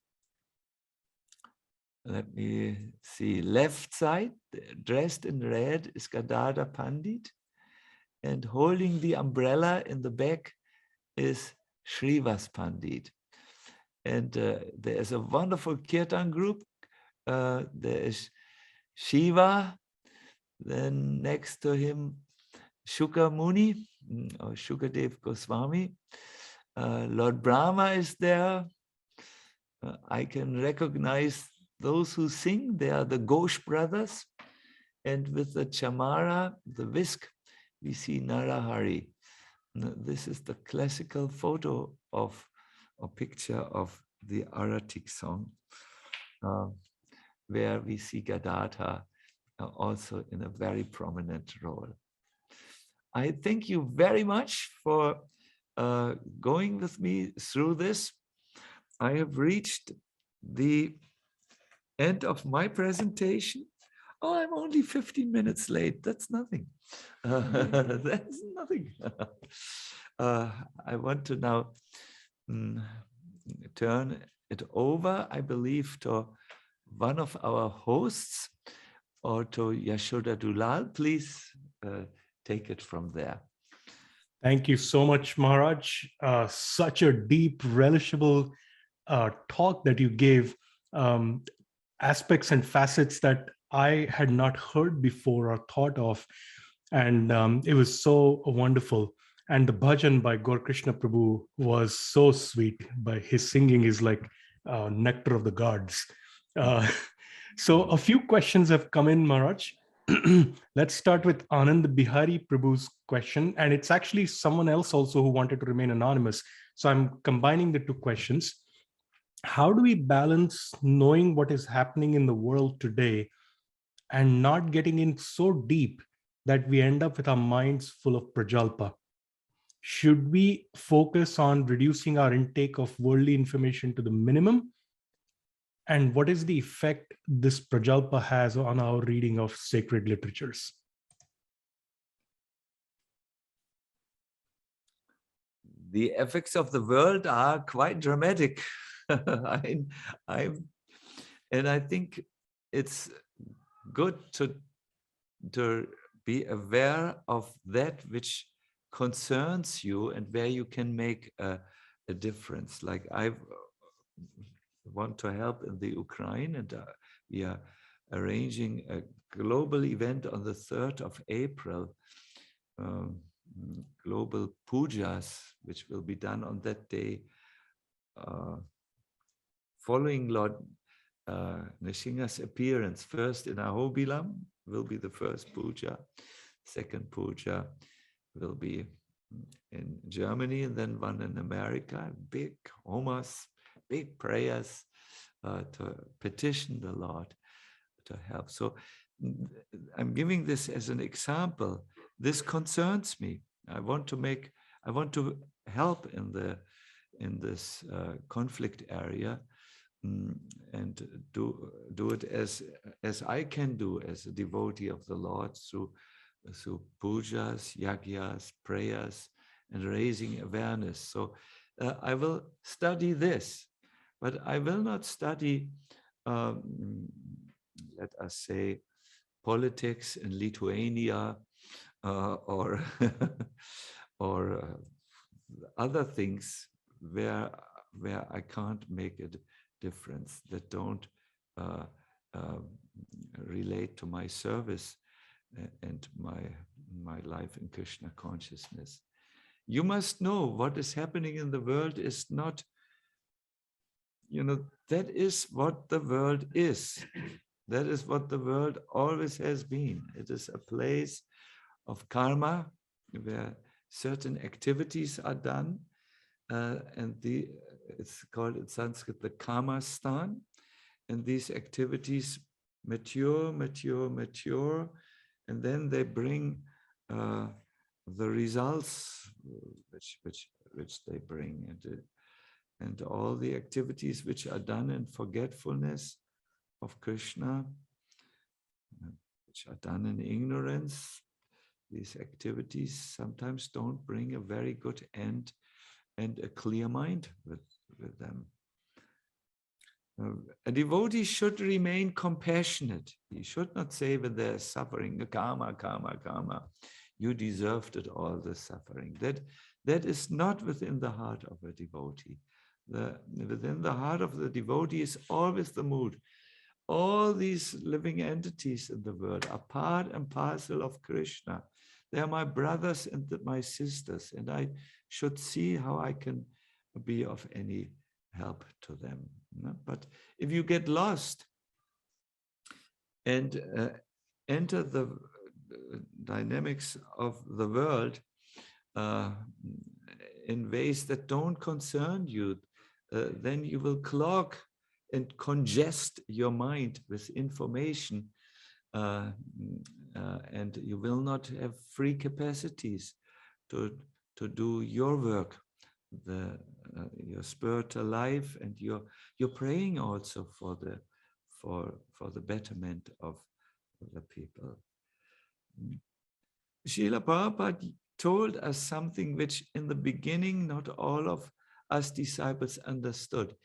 let me see, left side, dressed in red, is Gadadhara Pandit. And holding the umbrella in the back is Srivas Pandit. And there is a wonderful kirtan group. There is Shiva. Then next to him, Shuka Muni, or Shukadev Goswami. Lord Brahma is there. I can recognize those who sing. They are the Ghosh brothers. And with the chamara, the whisk, we see Narahari. This is the classical photo of a picture of the Aratic song, where we see Gadadhara also in a very prominent role. I thank you very much for going with me through this. I have reached the end of my presentation. Oh, I'm only 15 minutes late. That's nothing. That's nothing. I want to now turn it over, I believe, to one of our hosts, or to Yashoda Dulal. Please take it from there. Thank you so much, Maharaj. Such a deep, relishable talk that you gave, aspects and facets that I had not heard before or thought of. And it was so wonderful. And the bhajan by Gaur Krishna Prabhu was so sweet. By his singing is like nectar of the gods. So a few questions have come in, Maharaj. Let's start with Anand Bihari Prabhu's question. And it's actually someone else also who wanted to remain anonymous. So I'm combining the two questions. How do we balance knowing what is happening in the world today and not getting in so deep that we end up with our minds full of prajalpa? Should we focus on reducing our intake of worldly information to the minimum? And what is the effect this prajalpa has on our reading of sacred literatures? The effects of the world are quite dramatic. And I think it's good to be aware of that which concerns you and where you can make a difference. Like I want to help in the Ukraine, and we are arranging a global event on the 3rd of April global pujas, which will be done on that day, following Lord Nrsimha's appearance. First in Ahobilam will be the first puja. Second puja will be in Germany, and then one in America. Big homas, big prayers to petition the Lord to help. So I'm giving this as an example. This concerns me. I want to help in this conflict area, and do it as I can do as a devotee of the Lord through pujas, yagyas, prayers, and raising awareness. So I will study this, but I will not study, let us say, politics in Lithuania or or other things where I can't make a difference, that don't relate to my service and my life in Krishna consciousness. You must know what is happening in the world is not, that is what the world is. That is what the world always has been. It is a place of karma where certain activities are done, and it's called in Sanskrit the karma stan, and these activities mature, and then they bring the results which they bring, and all the activities which are done in forgetfulness of Krishna, which are done in ignorance, these activities sometimes don't bring a very good end and a clear mind with them. A devotee should remain compassionate. He should not say when there is suffering, karma, you deserved it all, the suffering. That is not within the heart of a devotee. Within the heart of the devotee is always the mood. All these living entities in the world are part and parcel of Krishna. They are my brothers and my sisters, and I should see how I can be of any help to them. But if you get lost and enter the dynamics of the world in ways that don't concern you, then you will clog and congest your mind with information, and you will not have free capacities to do your work, your spiritual life, and you're praying also for the betterment of the people. Srila Prabhupada told us something which in the beginning not all of us disciples understood.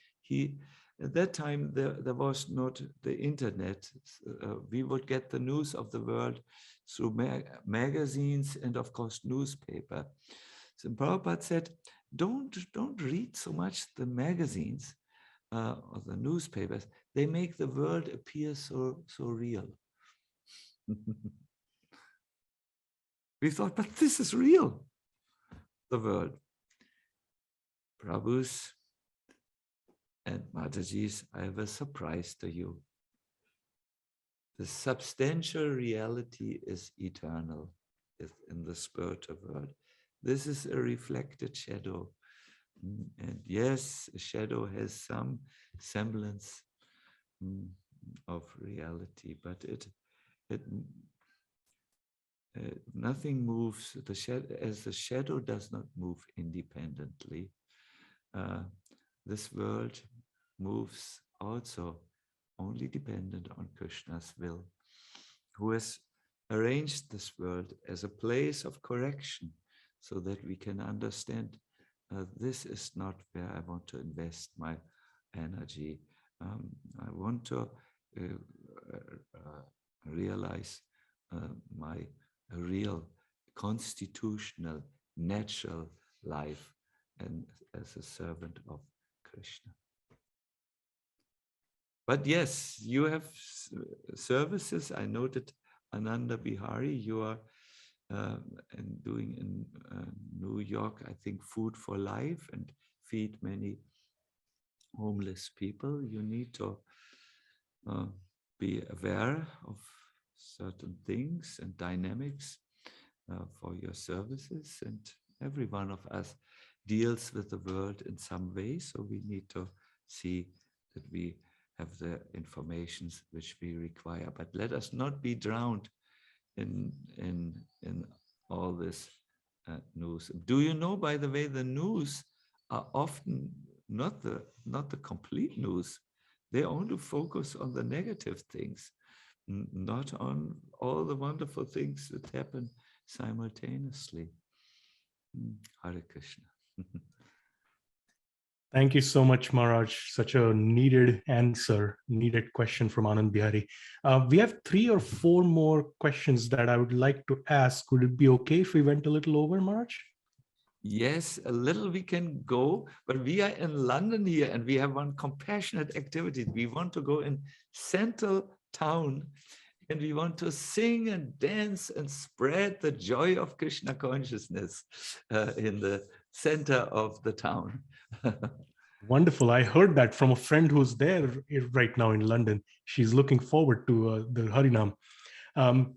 At that time, there was not the internet. We would get the news of the world through magazines and, of course, newspaper. So Prabhupada said, don't read so much the magazines or the newspapers. They make the world appear so real. We thought, but this is real, the world. Prabhus and Mataji's, I have a surprise to you. The substantial reality is eternal in the spiritual world. This is a reflected shadow. And yes, a shadow has some semblance of reality, but nothing moves. As the shadow does not move independently, this world moves also only dependent on Krishna's will, who has arranged this world as a place of correction so that we can understand this is not where I want to invest my energy. I want to realize my real constitutional, natural life and as a servant of Krishna. But yes, you have services. I noted Ananda Bihari, you are and doing in New York, I think, Food for Life and feed many homeless people. You need to be aware of certain things and dynamics for your services, and every one of us deals with the world in some way, so we need to see that we have the information which we require. But let us not be drowned in all this news. Do you know, by the way, the news are often not the complete news. They only focus on the negative things, not on all the wonderful things that happen simultaneously. Hare Krishna. Thank you so much, Maharaj. Such a needed answer, needed question from Anand Bihari. We have 3 or 4 more questions that I would like to ask. Would it be okay if we went a little over, Maharaj? Yes, a little we can go, but we are in London here and we have one compassionate activity. We want to go in central town and we want to sing and dance and spread the joy of Krishna consciousness in the center of the town. Wonderful. I heard that from a friend who's there right now in London. She's looking forward to the Harinam.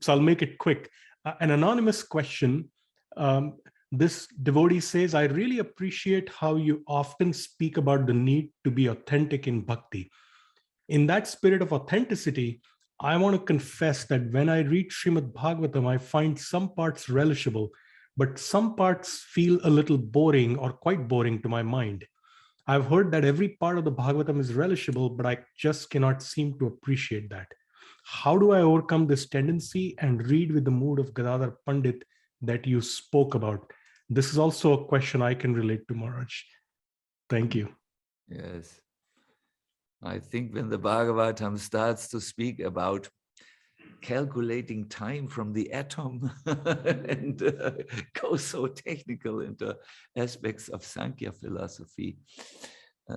So I'll make it quick. An anonymous question. This devotee says, I really appreciate how you often speak about the need to be authentic in bhakti. In that spirit of authenticity, I want to confess that when I read Srimad Bhagavatam, I find some parts relishable, but some parts feel a little boring or quite boring to my mind. I've heard that every part of the Bhagavatam is relishable, but I just cannot seem to appreciate that. How do I overcome this tendency and read with the mood of Gadadhara Pandit that you spoke about? This is also a question I can relate to, Maharaj. Thank you. Yes. I think when the Bhagavatam starts to speak about calculating time from the atom and goes so technical into aspects of Sankhya philosophy,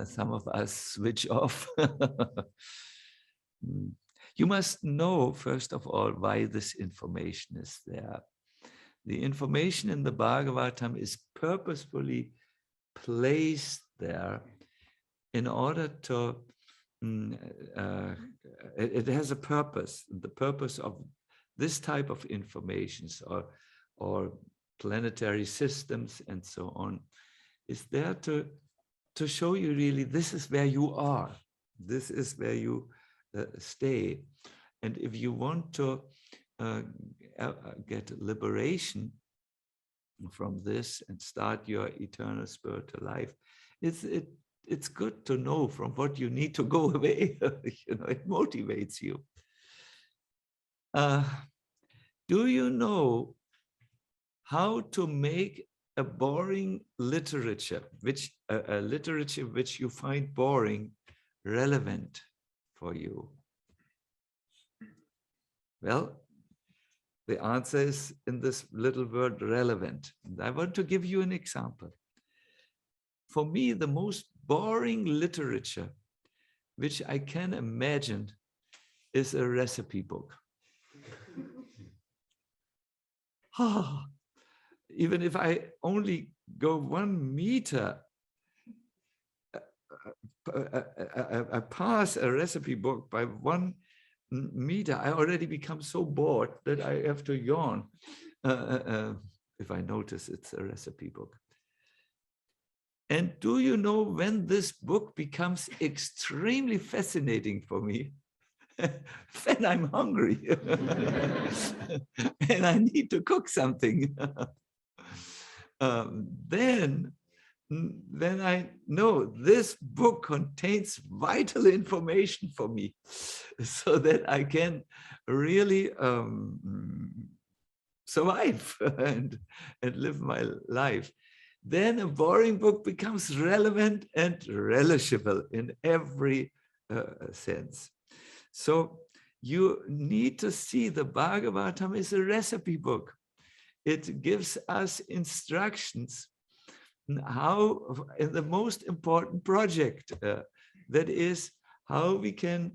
some of us switch off. You must know, first of all, why this information is there. The information in the Bhagavatam is purposefully placed there in order to it has a purpose. The purpose of this type of informations or planetary systems and so on is there to show you really this is where you are. This is where you stay. And if you want to get liberation from this and start your eternal spiritual life, it's good to know from what you need to go away. It motivates you. Do you know how to make a boring literature, a literature which you find boring, relevant for you? Well, the answer is in this little word, relevant. And I want to give you an example. For me, the most boring literature which I can imagine is a recipe book. Even if I only go 1 meter, I pass a recipe book by 1 meter, I already become so bored that I have to yawn if I notice it's a recipe book. And do you know when this book becomes extremely fascinating for me? When I'm hungry and I need to cook something. Then I know this book contains vital information for me so that I can really survive and live my life. Then a boring book becomes relevant and relishable in every sense. So you need to see the Bhagavatam is a recipe book. It gives us instructions how, in the most important project, that is how we can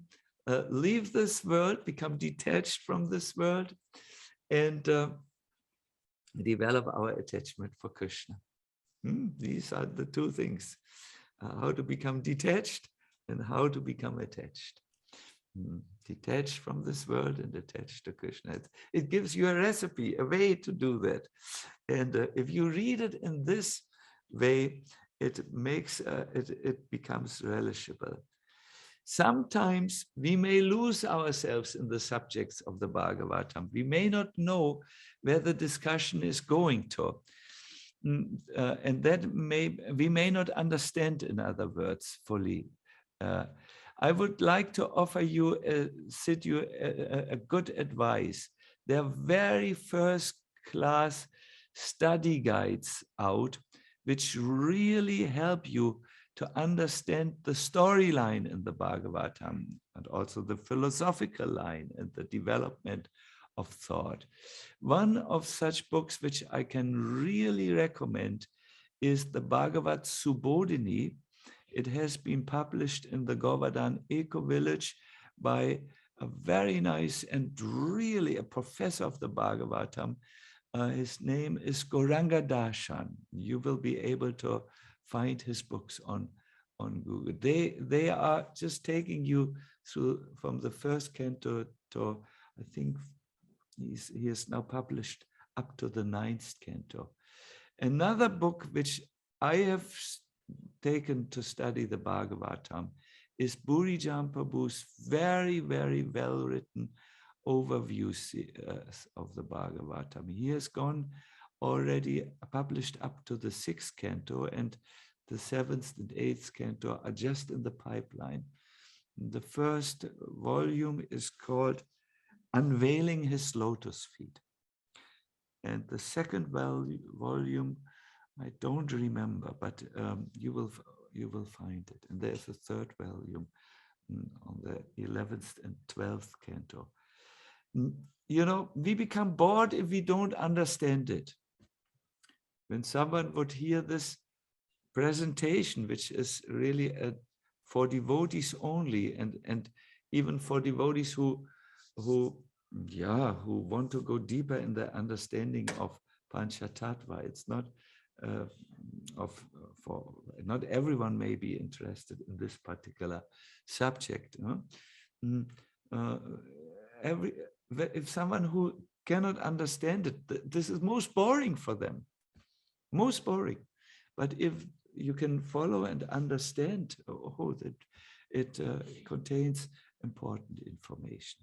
leave this world, become detached from this world, and develop our attachment for Krishna. These are the two things, how to become detached and how to become attached. Detached from this world and attached to Krishna. It gives you a recipe, a way to do that. And if you read it in this way, it makes it becomes relishable. Sometimes we may lose ourselves in the subjects of the Bhagavatam. We may not know where the discussion is going to. And that we may not understand, in other words, fully. I would like to offer you a good advice. There are very first class study guides out, which really help you to understand the storyline in the Bhagavatam and also the philosophical line and the development of thought. One of such books which I can really recommend is the Bhagavad Subodhini. It has been published in the Govardhan Eco Village by a very nice and really a professor of the Bhagavatam. His name is Gauranga Darshan. You will be able to find his books on Google. They are just taking you through from the first canto to, I think he is now published up to the 9th canto. Another book which I have taken to study the Bhagavatam is Puri Prabhu's very, very well-written overview of the Bhagavatam. He has gone already published up to the 6th canto, and the 7th and 8th canto are just in the pipeline. The first volume is called Unveiling His Lotus Feet. And the second volume, I don't remember, but you will find it. And there's a third volume on the 11th and 12th canto. You know, we become bored if we don't understand it. When someone would hear this presentation, which is really for devotees only, and even for devotees who want to go deeper in the understanding of Panchatattva. It's not not everyone may be interested in this particular subject. If someone who cannot understand it, this is most boring for them, most boring. But if you can follow and understand, that it contains important information.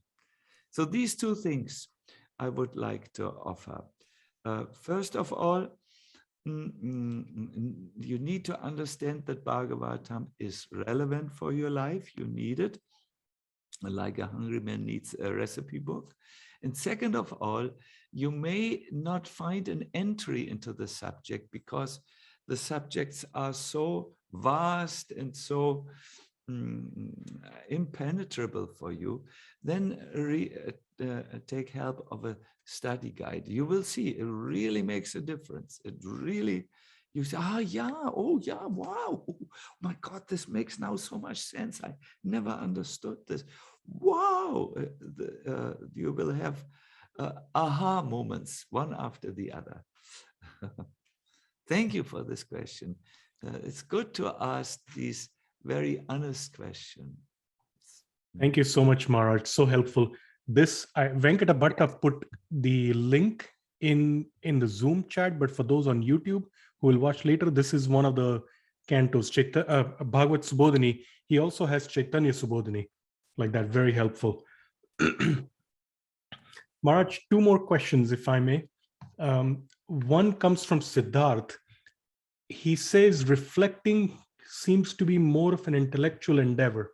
So these two things I would like to offer. First of all, you need to understand that Bhagavatam is relevant for your life. You need it, like a hungry man needs a recipe book. And second of all, you may not find an entry into the subject because the subjects are so vast and so impenetrable for you. Then take help of a study guide. You will see it really makes a difference. It really, you say, wow, oh my God, this makes now so much sense. I never understood this. Wow, you will have aha moments, one after the other. Thank you for this question. It's good to ask these very honest questions. Thank you so much, Maharaj. So helpful. Venkata Bhatta put the link in the Zoom chat, but for those on YouTube who will watch later, this is one of the cantos, Bhagavad Subodhini. He also has Chaitanya Subodhini, like that, very helpful. Maharaj, two more questions, if I may. One comes from Siddharth. He says, reflecting seems to be more of an intellectual endeavor.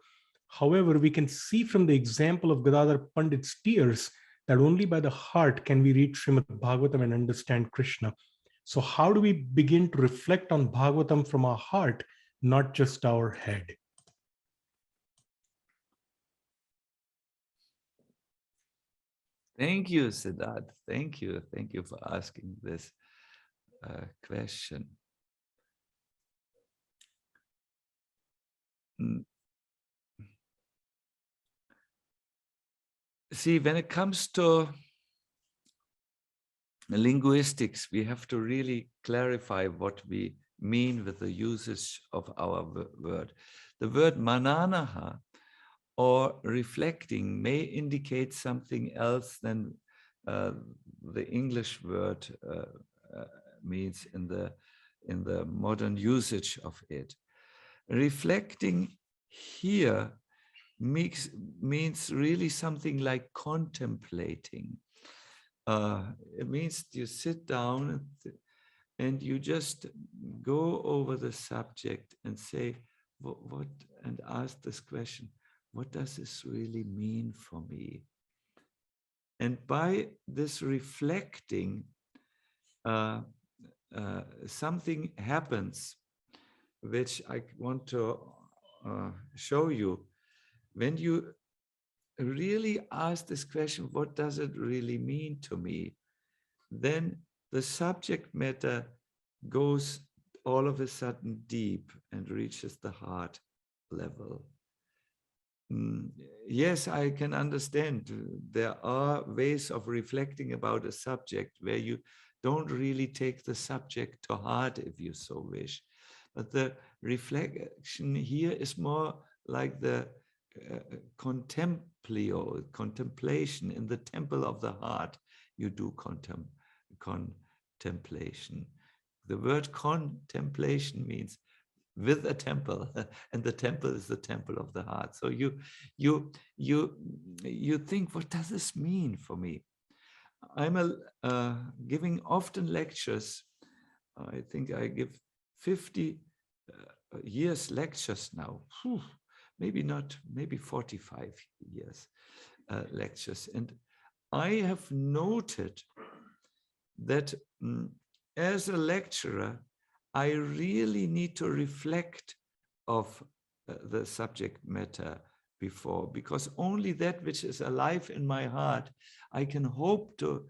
However, we can see from the example of Gadadhara Pandit's tears that only by the heart can we read Srimad Bhagavatam and understand Krishna. So how do we begin to reflect on Bhagavatam from our heart, not just our head? Thank you, Siddharth. Thank you. Thank you for asking this question. See, when it comes to linguistics, we have to really clarify what we mean with the usage of our word. The word mananaha, or reflecting, may indicate something else than the English word means in the modern usage of it. Reflecting here means really something like contemplating. It means you sit down and you just go over the subject and say, what, and ask this question, what does this really mean for me? And by this reflecting, something happens, which I want to show you. When you really ask this question, what does it really mean to me? Then the subject matter goes all of a sudden deep and reaches the heart level. Yes, I can understand. There are ways of reflecting about a subject where you don't really take the subject to heart, if you so wish. But the reflection here is more like the contemplation in the temple of the heart. You do contemplation. The word contemplation means with a temple, and the temple is the temple of the heart. So you think, what does this mean for me? I'm giving often lectures. I think I give 50 years lectures now. Whew, maybe not, maybe 45 years lectures. And I have noted that as a lecturer, I really need to reflect of the subject matter before, because only that which is alive in my heart, I can hope to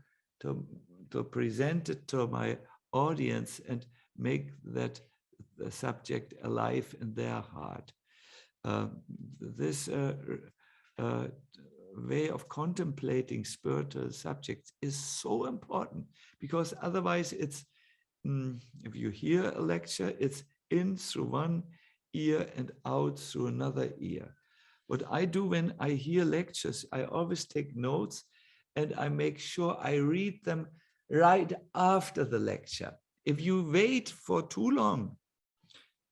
present it to my audience and make that the subject alive in their heart. This way of contemplating spiritual subjects is so important, because otherwise it's, if you hear a lecture, it's in through one ear and out through another ear. What I do when I hear lectures, I always take notes and I make sure I read them right after the lecture. If you wait for too long,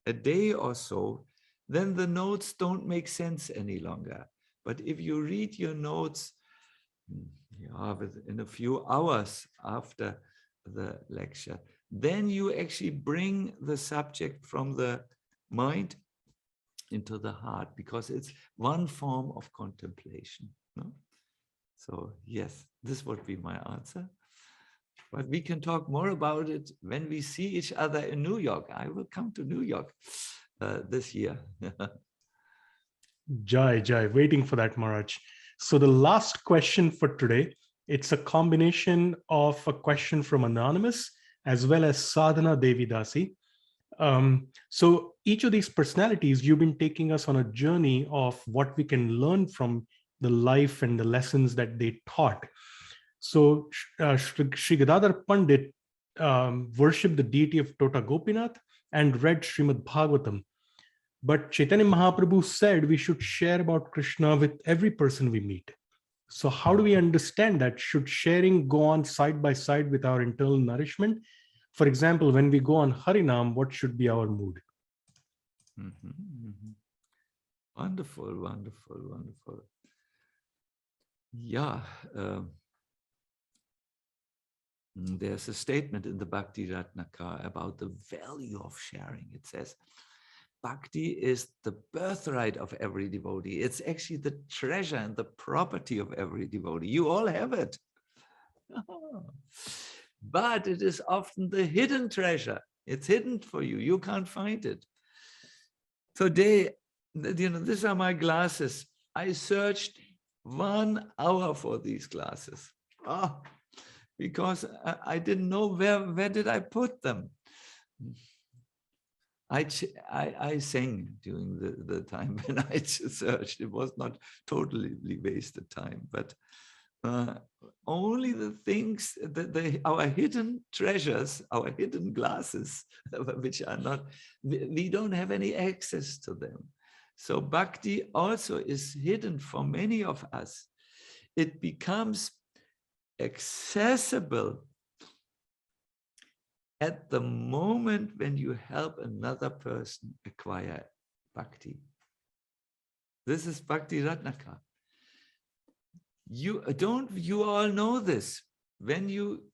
a day or so, then the notes don't make sense any longer. But if you read your notes within a few hours after the lecture, then you actually bring the subject from the mind into the heart, because it's one form of contemplation. No? So yes, this would be my answer. But we can talk more about it when we see each other in New York. I will come to New York this year. Jai, waiting for that, Maharaj. So the last question for today, it's a combination of a question from Anonymous as well as Sadhana Devidasi. So each of these personalities, you've been taking us on a journey of what we can learn from the life and the lessons that they taught. So Sri Gadadhara Pandit worshipped the deity of Totagopinath and read Srimad Bhagavatam. But Chaitanya Mahaprabhu said we should share about Krishna with every person we meet. So how do we understand that? Should sharing go on side by side with our internal nourishment? For example, when we go on Harinam, what should be our mood? Wonderful, wonderful, wonderful. Yeah. There's a statement in the Bhakti Ratnaka about the value of sharing. It says, Bhakti is the birthright of every devotee. It's actually the treasure and the property of every devotee. You all have it. But it is often the hidden treasure. It's hidden for you. You can't find it. Today, these are my glasses. I searched 1 hour for these glasses. Because I didn't know where did I put them. I sang during the time when I searched. It was not totally wasted time, but only the things that our hidden treasures, our hidden glasses, which are not, we don't have any access to them. So bhakti also is hidden for many of us. It becomes accessible at the moment when you help another person acquire bhakti. This is Bhakti Ratnaka. You all know this. When you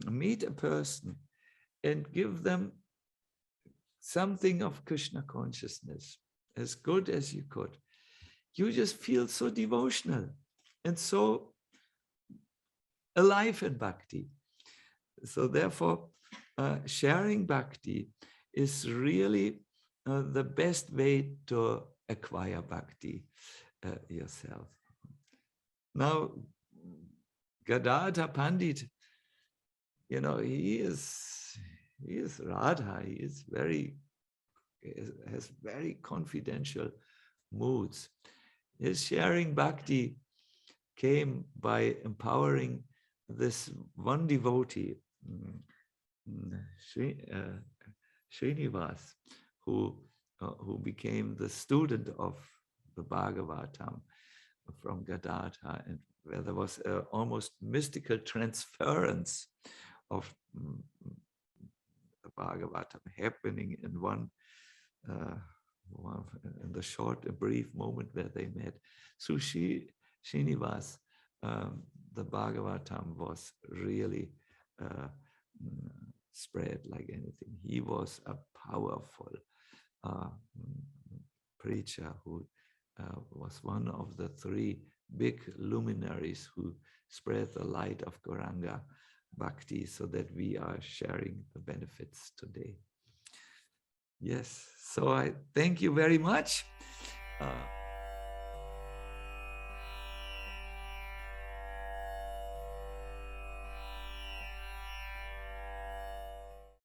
meet a person and give them something of Krishna consciousness, as good as you could, you just feel so devotional and so alive in bhakti. So therefore, sharing bhakti is really the best way to acquire bhakti yourself. Now, Gadadhara Pandit, you know, he is Radha. He has very confidential moods. His sharing bhakti came by empowering this one devotee, Srinivas, who became the student of the Bhagavatam from Gadadhara, and where there was an almost mystical transference of the Bhagavatam happening in in the short, brief moment where they met. So Srinivas, the Bhagavatam was really spread like anything. He was a powerful preacher who was one of the three big luminaries who spread the light of Gauranga Bhakti, so that we are sharing the benefits today. Yes, so I thank you very much.